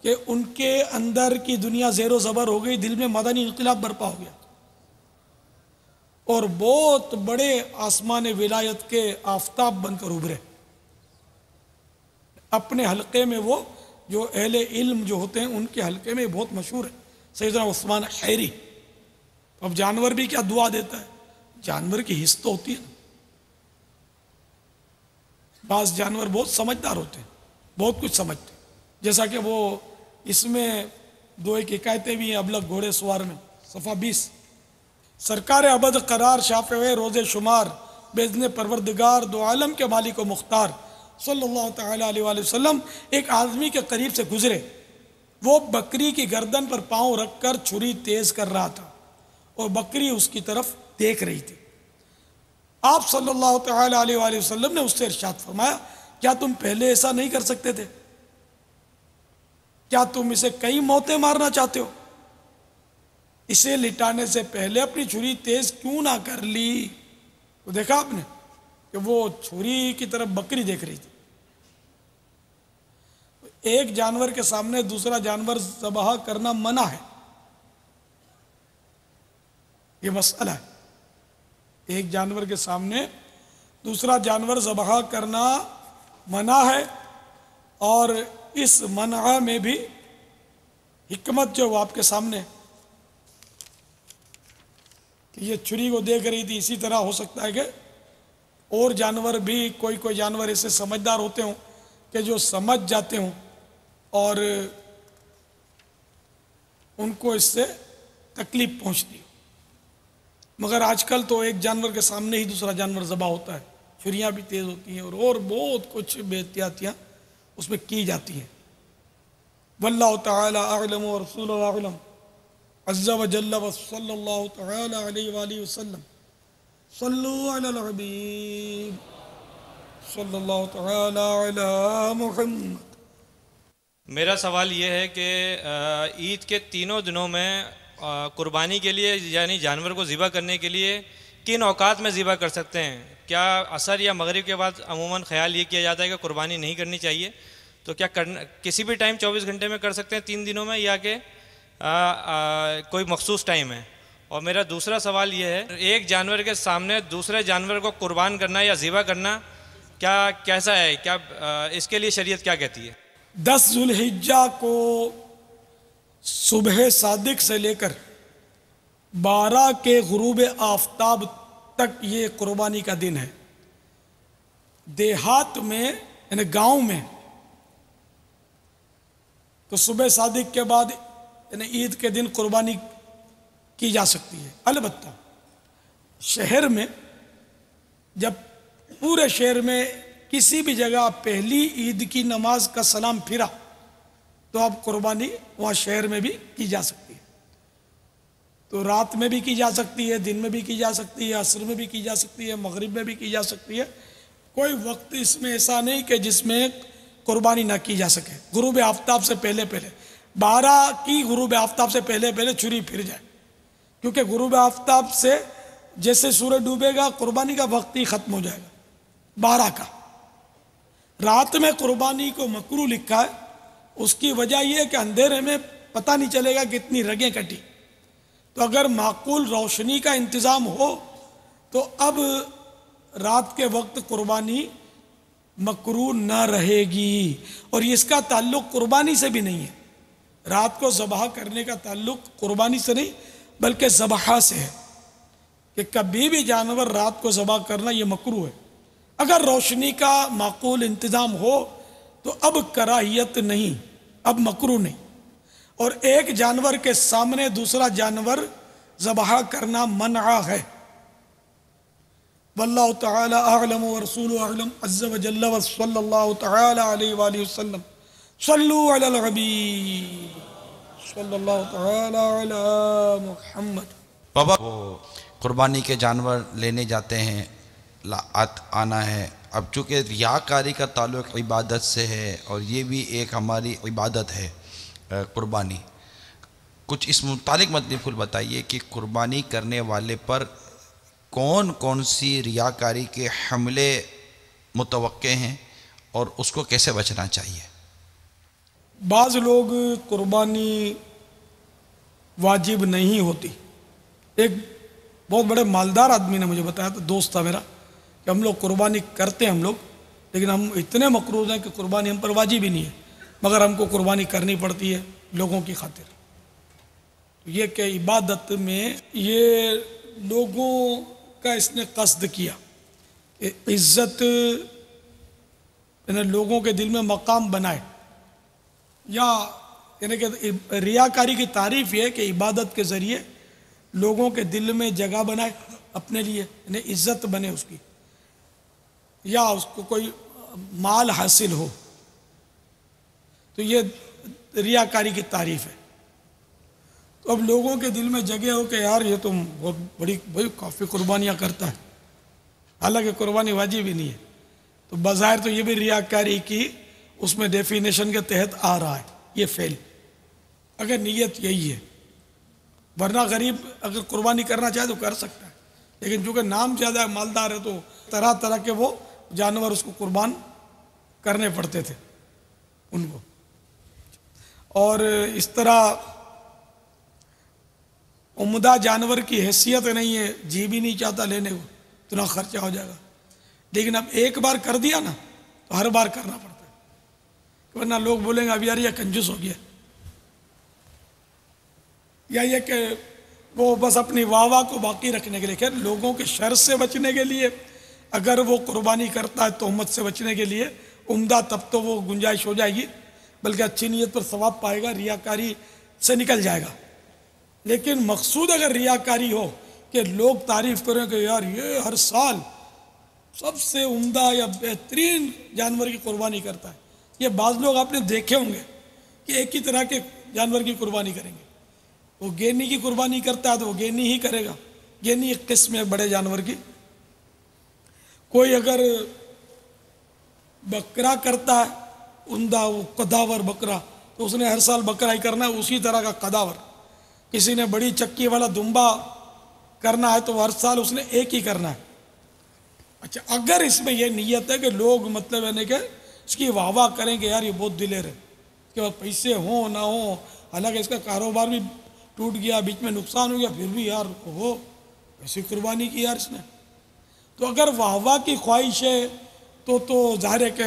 کہ ان کے اندر کی دنیا زیر و زبر ہو گئی، دل میں مدنی انقلاب برپا ہو گیا، اور بہت بڑے آسمان ولایت کے آفتاب بن کر ابھرے۔ اپنے حلقے میں وہ جو اہل علم جو ہوتے ہیں ان کے حلقے میں بہت مشہور ہے سیدنا عثمان خیری۔ اب جانور بھی کیا دعا دیتا ہے، جانور کی حس تو ہوتی ہے نا۔ بعض جانور بہت سمجھدار ہوتے ہیں، بہت کچھ سمجھتے ہیں، جیسا کہ وہ اس میں دو ایک حکایتیں بھی ہیں ابلغ گھوڑے سوار میں، صفحہ 20۔ سرکار ابد قرار شافع روز شمار باذن پروردگار دو عالم کے مالک و مختار صلی اللہ تعالیٰ علیہ وآلہ وسلم ایک آدمی کے قریب سے گزرے، وہ بکری کی گردن پر پاؤں رکھ کر چھری تیز کر رہا تھا اور بکری اس کی طرف دیکھ رہی تھی۔ آپ صلی اللہ تعالیٰ علیہ وآلہ وسلم نے اس سے ارشاد فرمایا، کیا تم پہلے ایسا نہیں کر سکتے تھے؟ کیا تم اسے کئی موتیں مارنا چاہتے ہو؟ اسے لٹانے سے پہلے اپنی چھری تیز کیوں نہ کر لی؟ تو دیکھا آپ نے کہ وہ چھری کی طرف بکری دیکھ رہی تھی۔ ایک جانور کے سامنے دوسرا جانور ذبح کرنا منع ہے، یہ مسئلہ ہے۔ ایک جانور کے سامنے دوسرا جانور ذبح کرنا منع ہے، اور اس منع میں بھی حکمت جو آپ کے سامنے کہ یہ چھری کو دیکھ رہی تھی، اسی طرح ہو سکتا ہے کہ اور جانور بھی کوئی جانور ایسے سمجھدار ہوتے ہوں کہ جو سمجھ جاتے ہوں اور ان کو اس سے تکلیف پہنچتی ہو۔ مگر آج کل تو ایک جانور کے سامنے ہی دوسرا جانور ذبح ہوتا ہے، چھریاں بھی تیز ہوتی ہیں اور بہت کچھ بے احتیاطیاں اس میں کی جاتی ہیں۔ واللہ تعالی اعلم ورسول اعلم عز وجل وصلی اللہ تعالی علیہ وآلہ وسلم صلو علی الحبیب صلی اللہ تعالی علی محمد۔ میرا سوال یہ ہے کہ عید کے تینوں دنوں میں قربانی کے لیے یعنی جانور کو ذبح کرنے کے لیے کن اوقات میں ذبح کر سکتے ہیں؟ کیا عصر یا مغرب کے بعد عموماً خیال یہ کیا جاتا ہے کہ قربانی نہیں کرنی چاہیے، تو کیا کسی بھی ٹائم 24 گھنٹے میں کر سکتے ہیں 3 دنوں میں، یا کہ کوئی مخصوص ٹائم ہے؟ اور میرا دوسرا سوال یہ ہے، ایک جانور کے سامنے دوسرے جانور کو قربان کرنا یا ذبح کرنا کیا کیسا ہے؟ کیا اس کے لیے شریعت کیا کہتی ہے؟ 10 ذو الحجہ کو صبح صادق سے لے کر 12 کے غروب آفتاب تک یہ قربانی کا دن ہے۔ دیہات میں یعنی گاؤں میں تو صبح صادق کے بعد یعنی عید کے دن قربانی کی جا سکتی ہے۔ البتہ شہر میں جب پورے شہر میں کسی بھی جگہ پہلی عید کی نماز کا سلام پھرا تو اب قربانی وہاں شہر میں بھی کی جا سکتی ہے۔ تو رات میں بھی کی جا سکتی ہے، دن میں بھی کی جا سکتی ہے، عصر میں بھی کی جا سکتی ہے، مغرب میں بھی کی جا سکتی ہے۔ کوئی وقت اس میں ایسا نہیں کہ جس میں قربانی نہ کی جا سکے۔ غروب آفتاب سے پہلے 12 کی غروب آفتاب سے پہلے چھری پھر جائے، کیونکہ غروب آفتاب سے جیسے سورج ڈوبے گا قربانی کا وقت ہی ختم ہو جائے گا 12 کا۔ رات میں قربانی کو مکروہ لکھا ہے، اس کی وجہ یہ ہے کہ اندھیرے میں پتہ نہیں چلے گا کتنی رگیں کٹی۔ تو اگر معقول روشنی کا انتظام ہو تو اب رات کے وقت قربانی مکروہ نہ رہے گی، اور اس کا تعلق قربانی سے بھی نہیں ہے۔ رات کو ذبح کرنے کا تعلق قربانی سے نہیں بلکہ ذبح سے ہے، کہ کبھی بھی جانور رات کو ذبح کرنا یہ مکروہ ہے۔ اگر روشنی کا معقول انتظام ہو تو اب کراہیت نہیں، اب مکروہ نہیں۔ اور ایک جانور کے سامنے دوسرا جانور ذبح کرنا منع ہے۔ واللہ تعالی اعلم ورسول اعلم عز وجل وصلی اللہ تعالی علیہ وآلہ وسلم صلو علی الحبیب صلی اللہ تعالی علی محمد۔ بابا وہ قربانی کے جانور لینے جاتے ہیں، آنا ہے اب چونکہ ریاکاری کا تعلق عبادت سے ہے اور یہ بھی ایک ہماری عبادت ہے قربانی، کچھ اس متعلق مطلب پھول بتائیے کہ قربانی کرنے والے پر کون کون سی ریاکاری کے حملے متوقع ہیں اور اس کو کیسے بچنا چاہیے؟ بعض لوگ قربانی واجب نہیں ہوتی. ایک بہت بڑے مالدار آدمی نے مجھے بتایا تھا، دوست تھا میرا، کہ ہم لوگ قربانی کرتے ہیں ہم لوگ، لیکن ہم اتنے مقروض ہیں کہ قربانی ہم پر واجب ہی نہیں ہے، مگر ہم کو قربانی کرنی پڑتی ہے لوگوں کی خاطر. یہ کہ عبادت میں یہ لوگوں کا اس نے قصد کیا کہ عزت یعنی لوگوں کے دل میں مقام بنائے، یا یعنی کہ ریاکاری کی تعریف یہ ہے کہ عبادت کے ذریعے لوگوں کے دل میں جگہ بنائے اپنے لیے، یعنی عزت بنے اس کی، یا اس کو کوئی مال حاصل ہو، تو یہ ریاکاری کی تعریف ہے. تو اب لوگوں کے دل میں جگہ ہو کہ یار یہ تو بہت بڑی کافی قربانیاں کرتا ہے، حالانکہ قربانی واجب ہی نہیں ہے، تو بظاہر تو یہ بھی ریاکاری کی اس میں ڈیفینیشن کے تحت آ رہا ہے یہ فعل، اگر نیت یہی ہے. ورنہ غریب اگر قربانی کرنا چاہے تو کر سکتا ہے، لیکن چونکہ نام زیادہ مالدار ہے تو طرح طرح کے وہ جانور اس کو قربان کرنے پڑتے تھے ان کو. اور اس طرح عمدہ جانور کی حیثیت نہیں ہے، جی بھی نہیں چاہتا لینے کو، اتنا خرچہ ہو جائے گا، لیکن اب ایک بار کر دیا نا تو ہر بار کرنا پڑتا ہے، ورنہ لوگ بولیں گے اب یار یہ کنجوس ہو گیا، یا یہ کہ وہ بس اپنی واہ واہ کو باقی رکھنے کے لیے. خیر لوگوں کے شر سے بچنے کے لیے اگر وہ قربانی کرتا ہے تہمت سے بچنے کے لیے عمدہ، تب تو وہ گنجائش ہو جائے گی، بلکہ اچھی نیت پر ثواب پائے گا، ریاکاری سے نکل جائے گا. لیکن مقصود اگر ریاکاری ہو کہ لوگ تعریف کریں کہ یار یہ ہر سال سب سے عمدہ یا بہترین جانور کی قربانی کرتا ہے. یہ بعض لوگ آپ نے دیکھے ہوں گے کہ ایک ہی طرح کے جانور کی قربانی کریں گے. وہ گینی کی قربانی کرتا ہے تو وہ گینی ہی کرے گا، گینی ایک قسم ہے بڑے جانور کی. کوئی اگر بکرا کرتا ہے عمدہ، وہ قداور بکرا، تو اس نے ہر سال بکرا ہی کرنا ہے اسی طرح کا قداور. کسی نے بڑی چکی والا دمبا کرنا ہے تو ہر سال اس نے ایک ہی کرنا ہے. اچھا اگر اس میں یہ نیت ہے کہ لوگ مطلب ہے کہ اس کی واہ واہ کریں کہ یار یہ بہت دلیر ہے، اس کے بعد پیسے ہوں نہ ہوں، حالانکہ اس کا کاروبار بھی ٹوٹ گیا، بیچ میں نقصان ہو گیا، پھر بھی یار وہ ایسی قربانی کی یار اس نے، تو اگر واہ واہ کی خواہش ہے تو ظاہر ہے کہ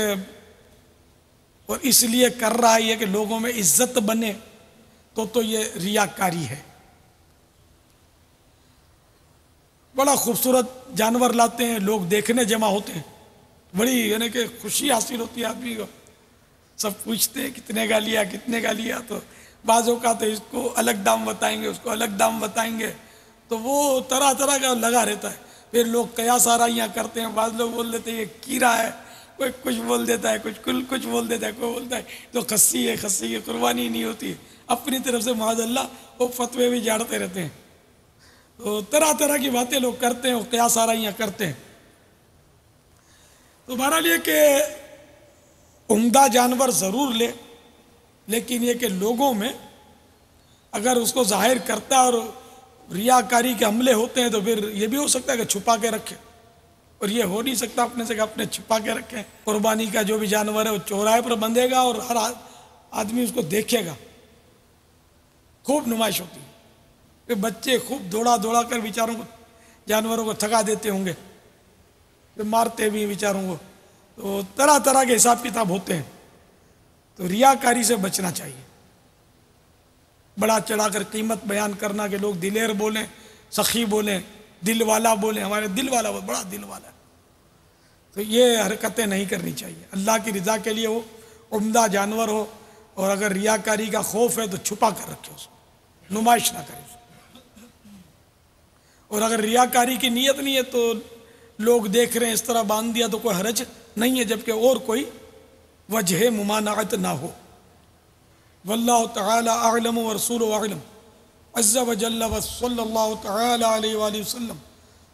اور اس لیے کر رہا ہے کہ لوگوں میں عزت بنے، تو یہ ریاکاری ہے. بڑا خوبصورت جانور لاتے ہیں، لوگ دیکھنے جمع ہوتے ہیں، بڑی یعنی کہ خوشی حاصل ہوتی ہے آدمی کو، سب پوچھتے ہیں کتنے کا لیا کتنے کا لیا، تو بعض اوقات اس کو الگ دام بتائیں گے، اس کو الگ دام بتائیں گے، تو وہ طرح طرح کا لگا رہتا ہے. پھر لوگ قیاس آرائیاں کرتے ہیں، بعض لوگ بول دیتے ہیں یہ کیرا ہے، کوئی کچھ بول دیتا ہے، کچھ بول دیتا ہے، کوئی بولتا ہے تو خصی ہے، خصی کی قربانی نہیں ہوتی. اپنی طرف سے معاذ اللہ وہ فتوے بھی جاڑتے رہتے ہیں، تو طرح طرح کی باتیں لوگ کرتے ہیں، وہ قیاس آرائیاں کرتے ہیں. تو بہرحال یہ کہ عمدہ جانور ضرور لے، لیکن یہ کہ لوگوں میں اگر اس کو ظاہر کرتا ہے اور ریاکاری کے حملے ہوتے ہیں تو پھر یہ بھی ہو سکتا ہے کہ چھپا کے رکھے، اور یہ ہو نہیں سکتا اپنے سے کہ اپنے چھپا کے رکھیں. قربانی کا جو بھی جانور ہے وہ چوراہے پر بندھے گا اور ہر آدمی اس کو دیکھے گا، خوب نمائش ہوتی ہے. پھر بچے خوب دوڑا دوڑا کر بیچاروں کو جانوروں کو تھکا دیتے ہوں گے، پھر مارتے بھی بیچاروں کو، تو طرح طرح کے حساب کتاب ہوتے ہیں. تو ریاکاری سے بچنا چاہیے. بڑا چڑھا کر قیمت بیان کرنا کہ لوگ دلیر بولیں، سخی بولیں، دل والا بولیں، ہمارے دل والا بڑا دل والا ہے، تو یہ حرکتیں نہیں کرنی چاہیے. اللہ کی رضا کے لیے وہ عمدہ جانور ہو، اور اگر ریاکاری کا خوف ہے تو چھپا کر رکھے اس کو، نمائش نہ کرے اس کو. اور اگر ریاکاری کی نیت نہیں ہے تو لوگ دیکھ رہے ہیں اس طرح باندھ دیا تو کوئی حرج نہیں ہے، جبکہ اور کوئی وجہ ممانعت نہ ہو. واللہ تعالی اعلم ورسولہ اعلم عز وجل وصلی اللہ تعالی علیہ وآلہ وسلم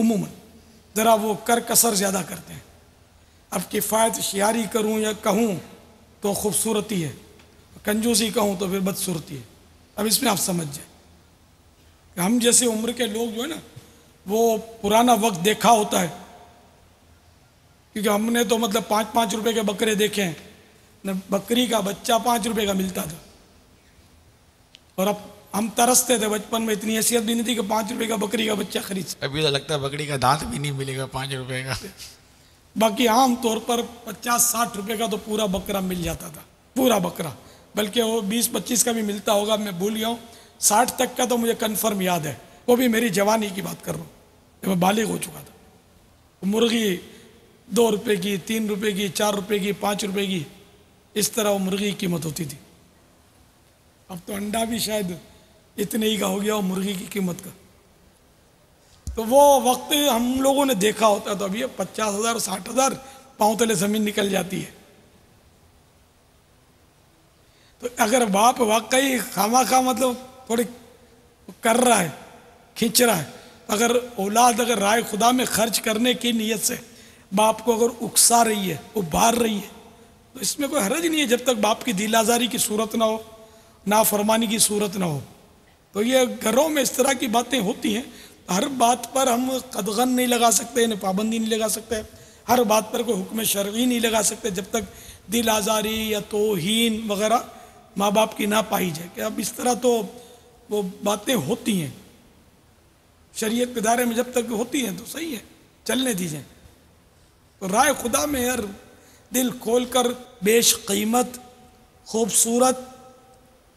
عموماً ذرا وہ کر کسر زیادہ کرتے ہیں. اب کفایت شیاری کروں یا کہوں تو خوبصورتی ہے، کنجوسی کہوں تو پھر بدصورتی ہے. اب اس میں آپ سمجھ جائیں کہ ہم جیسے عمر کے لوگ جو ہے نا وہ پرانا وقت دیکھا ہوتا ہے، کیونکہ ہم نے تو مطلب 5-5 روپے کے بکرے دیکھے ہیں، نہ بکری کا بچہ 5 روپے کا ملتا تھا. اور اب ہم ترستے تھے بچپن میں، اتنی حیثیت بھی نہیں تھی کہ 5 روپے کا بکری کا بچہ خرید سکتے. ابھی تو لگتا ہے بکری کا دانت بھی نہیں ملے گا 5 روپے کا. باقی عام طور پر 50-60 روپے کا تو پورا بکرا مل جاتا تھا، پورا بکرا. بلکہ وہ 20-25 کا بھی ملتا ہوگا، میں بھول گیا ہوں. 60 تک کا تو مجھے کنفرم یاد ہے، وہ بھی میری جوانی کی بات کر رہا ہوں جب میں بالغ ہو چکا تھا. مرغی 2 روپے کی، 3 روپے کی، 4 روپے کی، 5 روپے کی، اس طرح وہ مرغی کی قیمت ہوتی تھی. اب تو انڈا بھی شاید اتنے ہی کا ہو گیا وہ مرغی کی قیمت کا. تو وہ وقت ہم لوگوں نے دیکھا ہوتا ہے. تو ابھی 50,000 60,000 پاؤں تلے زمین نکل جاتی ہے. تو اگر باپ واقعی خواہ مطلب تھوڑی کر رہا ہے، کھینچ رہا ہے، اگر اولاد اگر رائے خدا میں خرچ کرنے کی نیت سے باپ کو اگر اکسا رہی ہے، ابھار رہی ہے، تو اس میں کوئی حرج نہیں ہے جب تک باپ کی دل آزاری کی صورت نہ ہو، نافرمانی کی صورت نہ ہو. تو یہ گھروں میں اس طرح کی باتیں ہوتی ہیں. ہر بات پر ہم قدغن نہیں لگا سکتے، پابندی نہیں لگا سکتے، ہر بات پر کوئی حکم شرعی نہیں لگا سکتے جب تک دل آزاری یا توہین وغیرہ ماں باپ کی نہ پائی جائے. کہ اب اس طرح تو وہ باتیں ہوتی ہیں شریعت کے دائرے میں، جب تک ہوتی ہیں تو صحیح ہے، چلنے دیجئے. تو رائے خدا میں یار دل کھول کر بیش قیمت، خوبصورت،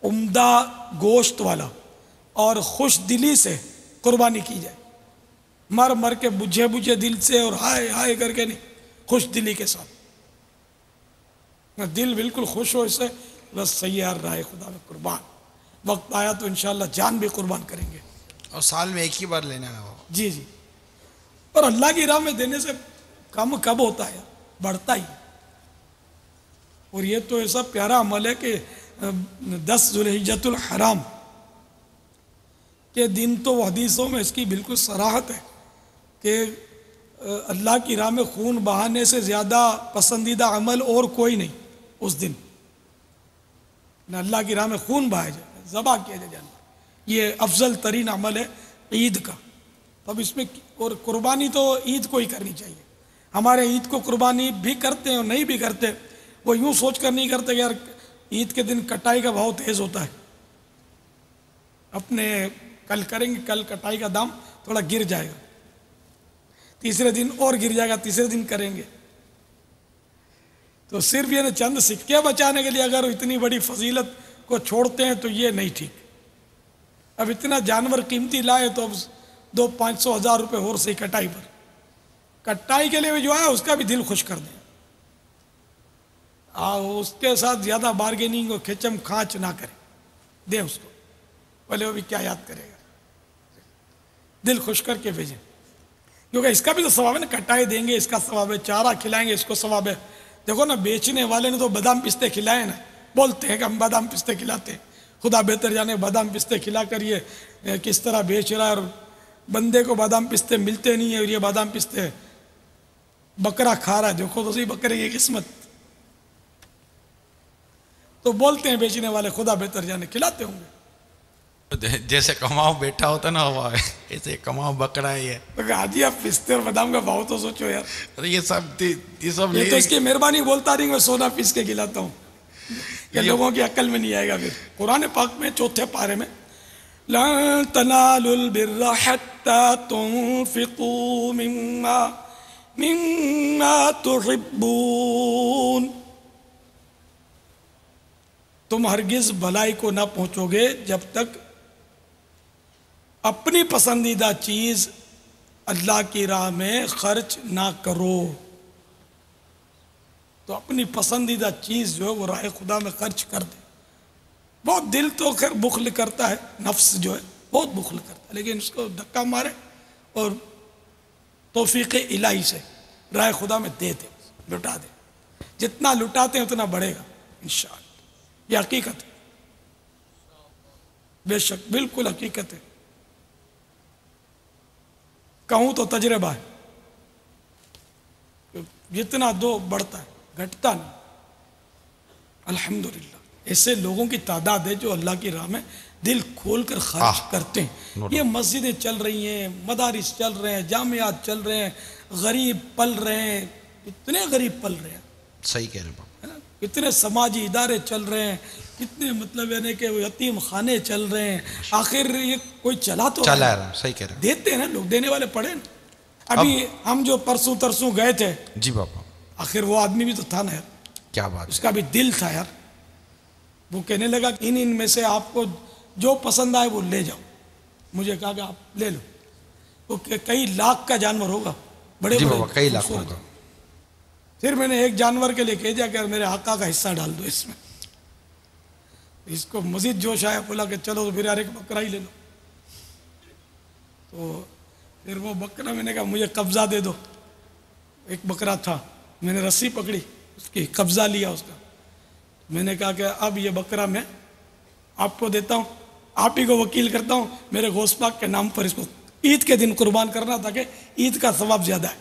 عمدہ گوشت والا اور خوش دلی سے قربانی کی جائے. مر کے بجھے دل سے اور ہائے ہائے کر کے نہیں، خوش دلی کے ساتھ. دل بالکل خوش ہو اس سے، بس صحیح یار رائے خدا میں قربان. وقت آیا تو انشاءاللہ جان بھی قربان کریں گے. اور سال میں ایک ہی بار لینا ہے وہ. جی. اور اللہ کی راہ میں دینے سے کم کب ہوتا ہے، بڑھتا ہی. اور یہ تو ایسا پیارا عمل ہے کہ 10 ذوالحجۃ الحرام کے دن تو حدیثوں میں اس کی بالکل صراحت ہے کہ اللہ کی راہ میں خون بہانے سے زیادہ پسندیدہ عمل اور کوئی نہیں اس دن. نہ اللہ کی راہ میں خون بہایا جائے، ذبح کیا جائے جانور، یہ افضل ترین عمل ہے عید کا. اب اس میں اور قربانی تو عید کو ہی کرنی چاہیے. ہمارے عید کو قربانی بھی کرتے ہیں اور نہیں بھی کرتے، وہ یوں سوچ کر نہیں کرتے کہ یار عید کے دن کٹائی کا بہت تیز ہوتا ہے، اپنے کل کریں گے، کل کٹائی کا دام تھوڑا گر جائے گا، تیسرے دن اور گر جائے گا، تیسرے دن کریں گے. تو صرف یہ چند سکے بچانے کے لیے اگر اتنی بڑی فضیلت کو چھوڑتے ہیں تو یہ نہیں ٹھیک. اب اتنا جانور قیمتی لائے تو اب 200-500-1000 روپے اور سے کٹائی پر، کٹائی کے لیے بھی جو ہے اس کا بھی دل خوش کر دیں. اس کے ساتھ زیادہ بارگیننگ اور کھچم کھانچ نہ کریں، دیں اس کو، بھلے وہ بھی کیا یاد کرے گا، دل خوش کر کے بھیجیں. کیونکہ اس کا بھی تو ثواب ہے نا، کٹائی دیں گے اس کا ثواب ہے، چارہ کھلائیں گے اس کو ثواب ہے. دیکھو نا بیچنے والے نے تو بادام پستے کھلائے نا، بولتے ہیں کہ ہم بادام پستے کھلاتے ہیں، خدا بہتر جانے بادام پستے کھلا کر یہ کس طرح بیچ رہا ہے، اور بندے کو بادام پستے ملتے نہیں ہیں اور یہ بادام پستے بکرا کھا رہا ہے. دیکھو تو صحیح بکرے کی قسمت. تو بولتے ہیں بیچنے والے خدا بہتر جانے، کھلاتے ہوں گے. جیسے کماؤ بیٹا ہوتا نا ہوا ہے، ایسے کماؤ بکرا ہے یہ. حاجی آپ پستے اور بادام کا بھاؤ تو سوچو یار. یہ سب یہ تو اس کی مہربانی بولتا نہیں، میں سونا پیس کے کھلاتا ہوں. یہ لوگوں کی عقل میں نہیں آئے گا. پھر قرآن پاک میں 4 پارے میں لَن تَنَالُوا الْبِرَّ حَتَّى تُنْفِقُوا مِمَّا تُحِبُّونَ، تم ہرگز بھلائی کو نہ پہنچو گے جب تک اپنی پسندیدہ چیز اللہ کی راہ میں خرچ نہ کرو. تو اپنی پسندیدہ چیز جو ہے وہ راہ خدا میں خرچ کر دے. بہت دل تو خیر بخل کرتا ہے، نفس جو ہے بہت بخل کرتا ہے، لیکن اس کو دھکا مارے اور توفیق الہی سے راہ خدا میں دے دے، لٹا دے. جتنا لٹاتے ہیں اتنا بڑھے گا انشاءاللہ. یہ حقیقت ہے، بے شک بالکل حقیقت ہے. کہوں تو تجربہ ہے، جتنا دو بڑھتا ہے، گھٹتا نہیں. الحمدللہ ایسے لوگوں کی تعداد ہے جو اللہ کی راہ میں دل کھول کر خرچ کرتے ہیں. یہ مسجدیں چل رہی ہیں، مدارس چل رہے ہیں، جامعات چل رہے ہیں، غریب پل رہے ہیں، اتنے غریب پل رہے ہیں. صحیح کہہ رہے ہیں. کتنے سماجی ادارے چل رہے ہیں، کتنے مطلب یعنی کہ یتیم خانے چل رہے ہیں. آخر یہ کوئی چلا تو چلا رہا ہے. صحیح کہہ رہے ہیں. دیتے ہیں نا لوگ، دینے والے پڑے نا. ابھی ہم جو پرسوں ترسوں گئے تھے، جی بابا، آخر وہ آدمی بھی تو تھا نا یار، کیا بات اس کا بھی دل تھا یار. وہ کہنے لگا کہ ان میں سے آپ کو جو پسند آئے وہ لے جاؤ. مجھے کہا کہ آپ لے لو. وہ کئی لاکھ کا جانور ہوگا، بڑے جی بڑے بابا، کئی لاکھ ہوگا. پھر میں نے ایک جانور کے لیے کہہ دیا کہ میرے آقا کا حصہ ڈال دو اس میں. اس کو مزید جوش آیا، بولا کہ چلو پھر یار ایک بکرا ہی لے لو. تو پھر وہ بکرا میں نے کہا مجھے قبضہ دے دو. ایک بکرا تھا، میں نے رسی پکڑی، اس کی قبضہ لیا اس کا. میں نے کہا کہ اب یہ بکرا میں آپ کو دیتا ہوں، آپ ہی کو وکیل کرتا ہوں، میرے غوث پاک کے نام پر اس کو عید کے دن قربان کرنا تھا کہ عید کا ثواب زیادہ ہے.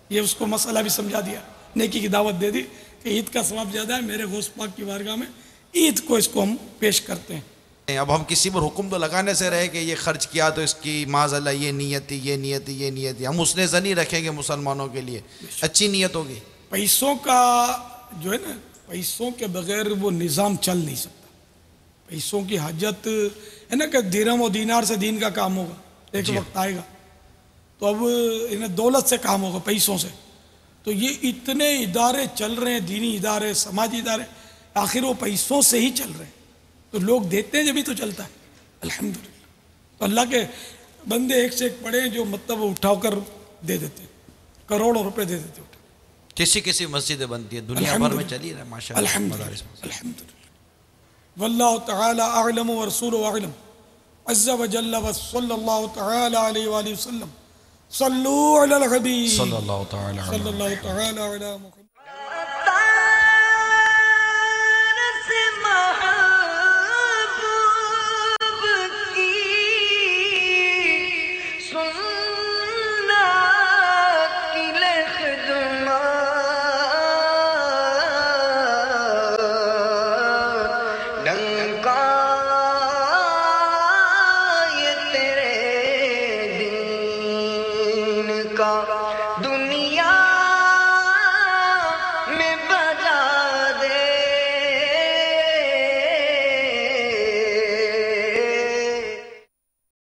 یہ اس کو مسئلہ بھی سمجھا دیا، نیکی کی دعوت دے دی کہ عید کا ثواب زیادہ ہے، میرے غوث پاک کی بارگاہ میں عید کو اس کو ہم پیش کرتے ہیں. اب ہم کسی پر حکم تو لگانے سے رہے کہ یہ خرچ کیا تو اس کی معاذ اللہ یہ نیت تھی، یہ نیت تھی، یہ نیت تھی. ہم اس نے زنی رکھیں گے مسلمانوں کے لیے، اچھی نیت ہوگی. پیسوں کا جو ہے نا، پیسوں کے بغیر وہ نظام چل نہیں سکتا. پیسوں کی حاجت ہے نا کہ درہم و دینار سے دین کا کام ہوگا. ایک وقت آئے گا تو اب انہیں دولت سے کام ہوگا، پیسوں سے. تو یہ اتنے ادارے چل رہے ہیں، دینی ادارے، سماجی ادارے، آخر وہ پیسوں سے ہی چل رہے ہیں. تو لوگ دیتے ہیں جبھی تو چلتا ہے. الحمدللہ. تو اللہ کے بندے ایک سے ایک پڑے ہیں جو مطلب اٹھا کر دے دیتے ہیں، کروڑوں روپے دے دیتے ہیں. کسی کسی مسجدیں بنتی ہے، دنیا بھر میں چلی رہا ہے ماشاء اللہ. الحمدللہ. واللہ تعالی اعلم ورسولہ اعلم عز وجل وصلی اللہ تعالی علیہ وآلہ وسلم. صلو علی الحبیب صلی اللہ تعالی صلی اللہ تعالی علی محمد.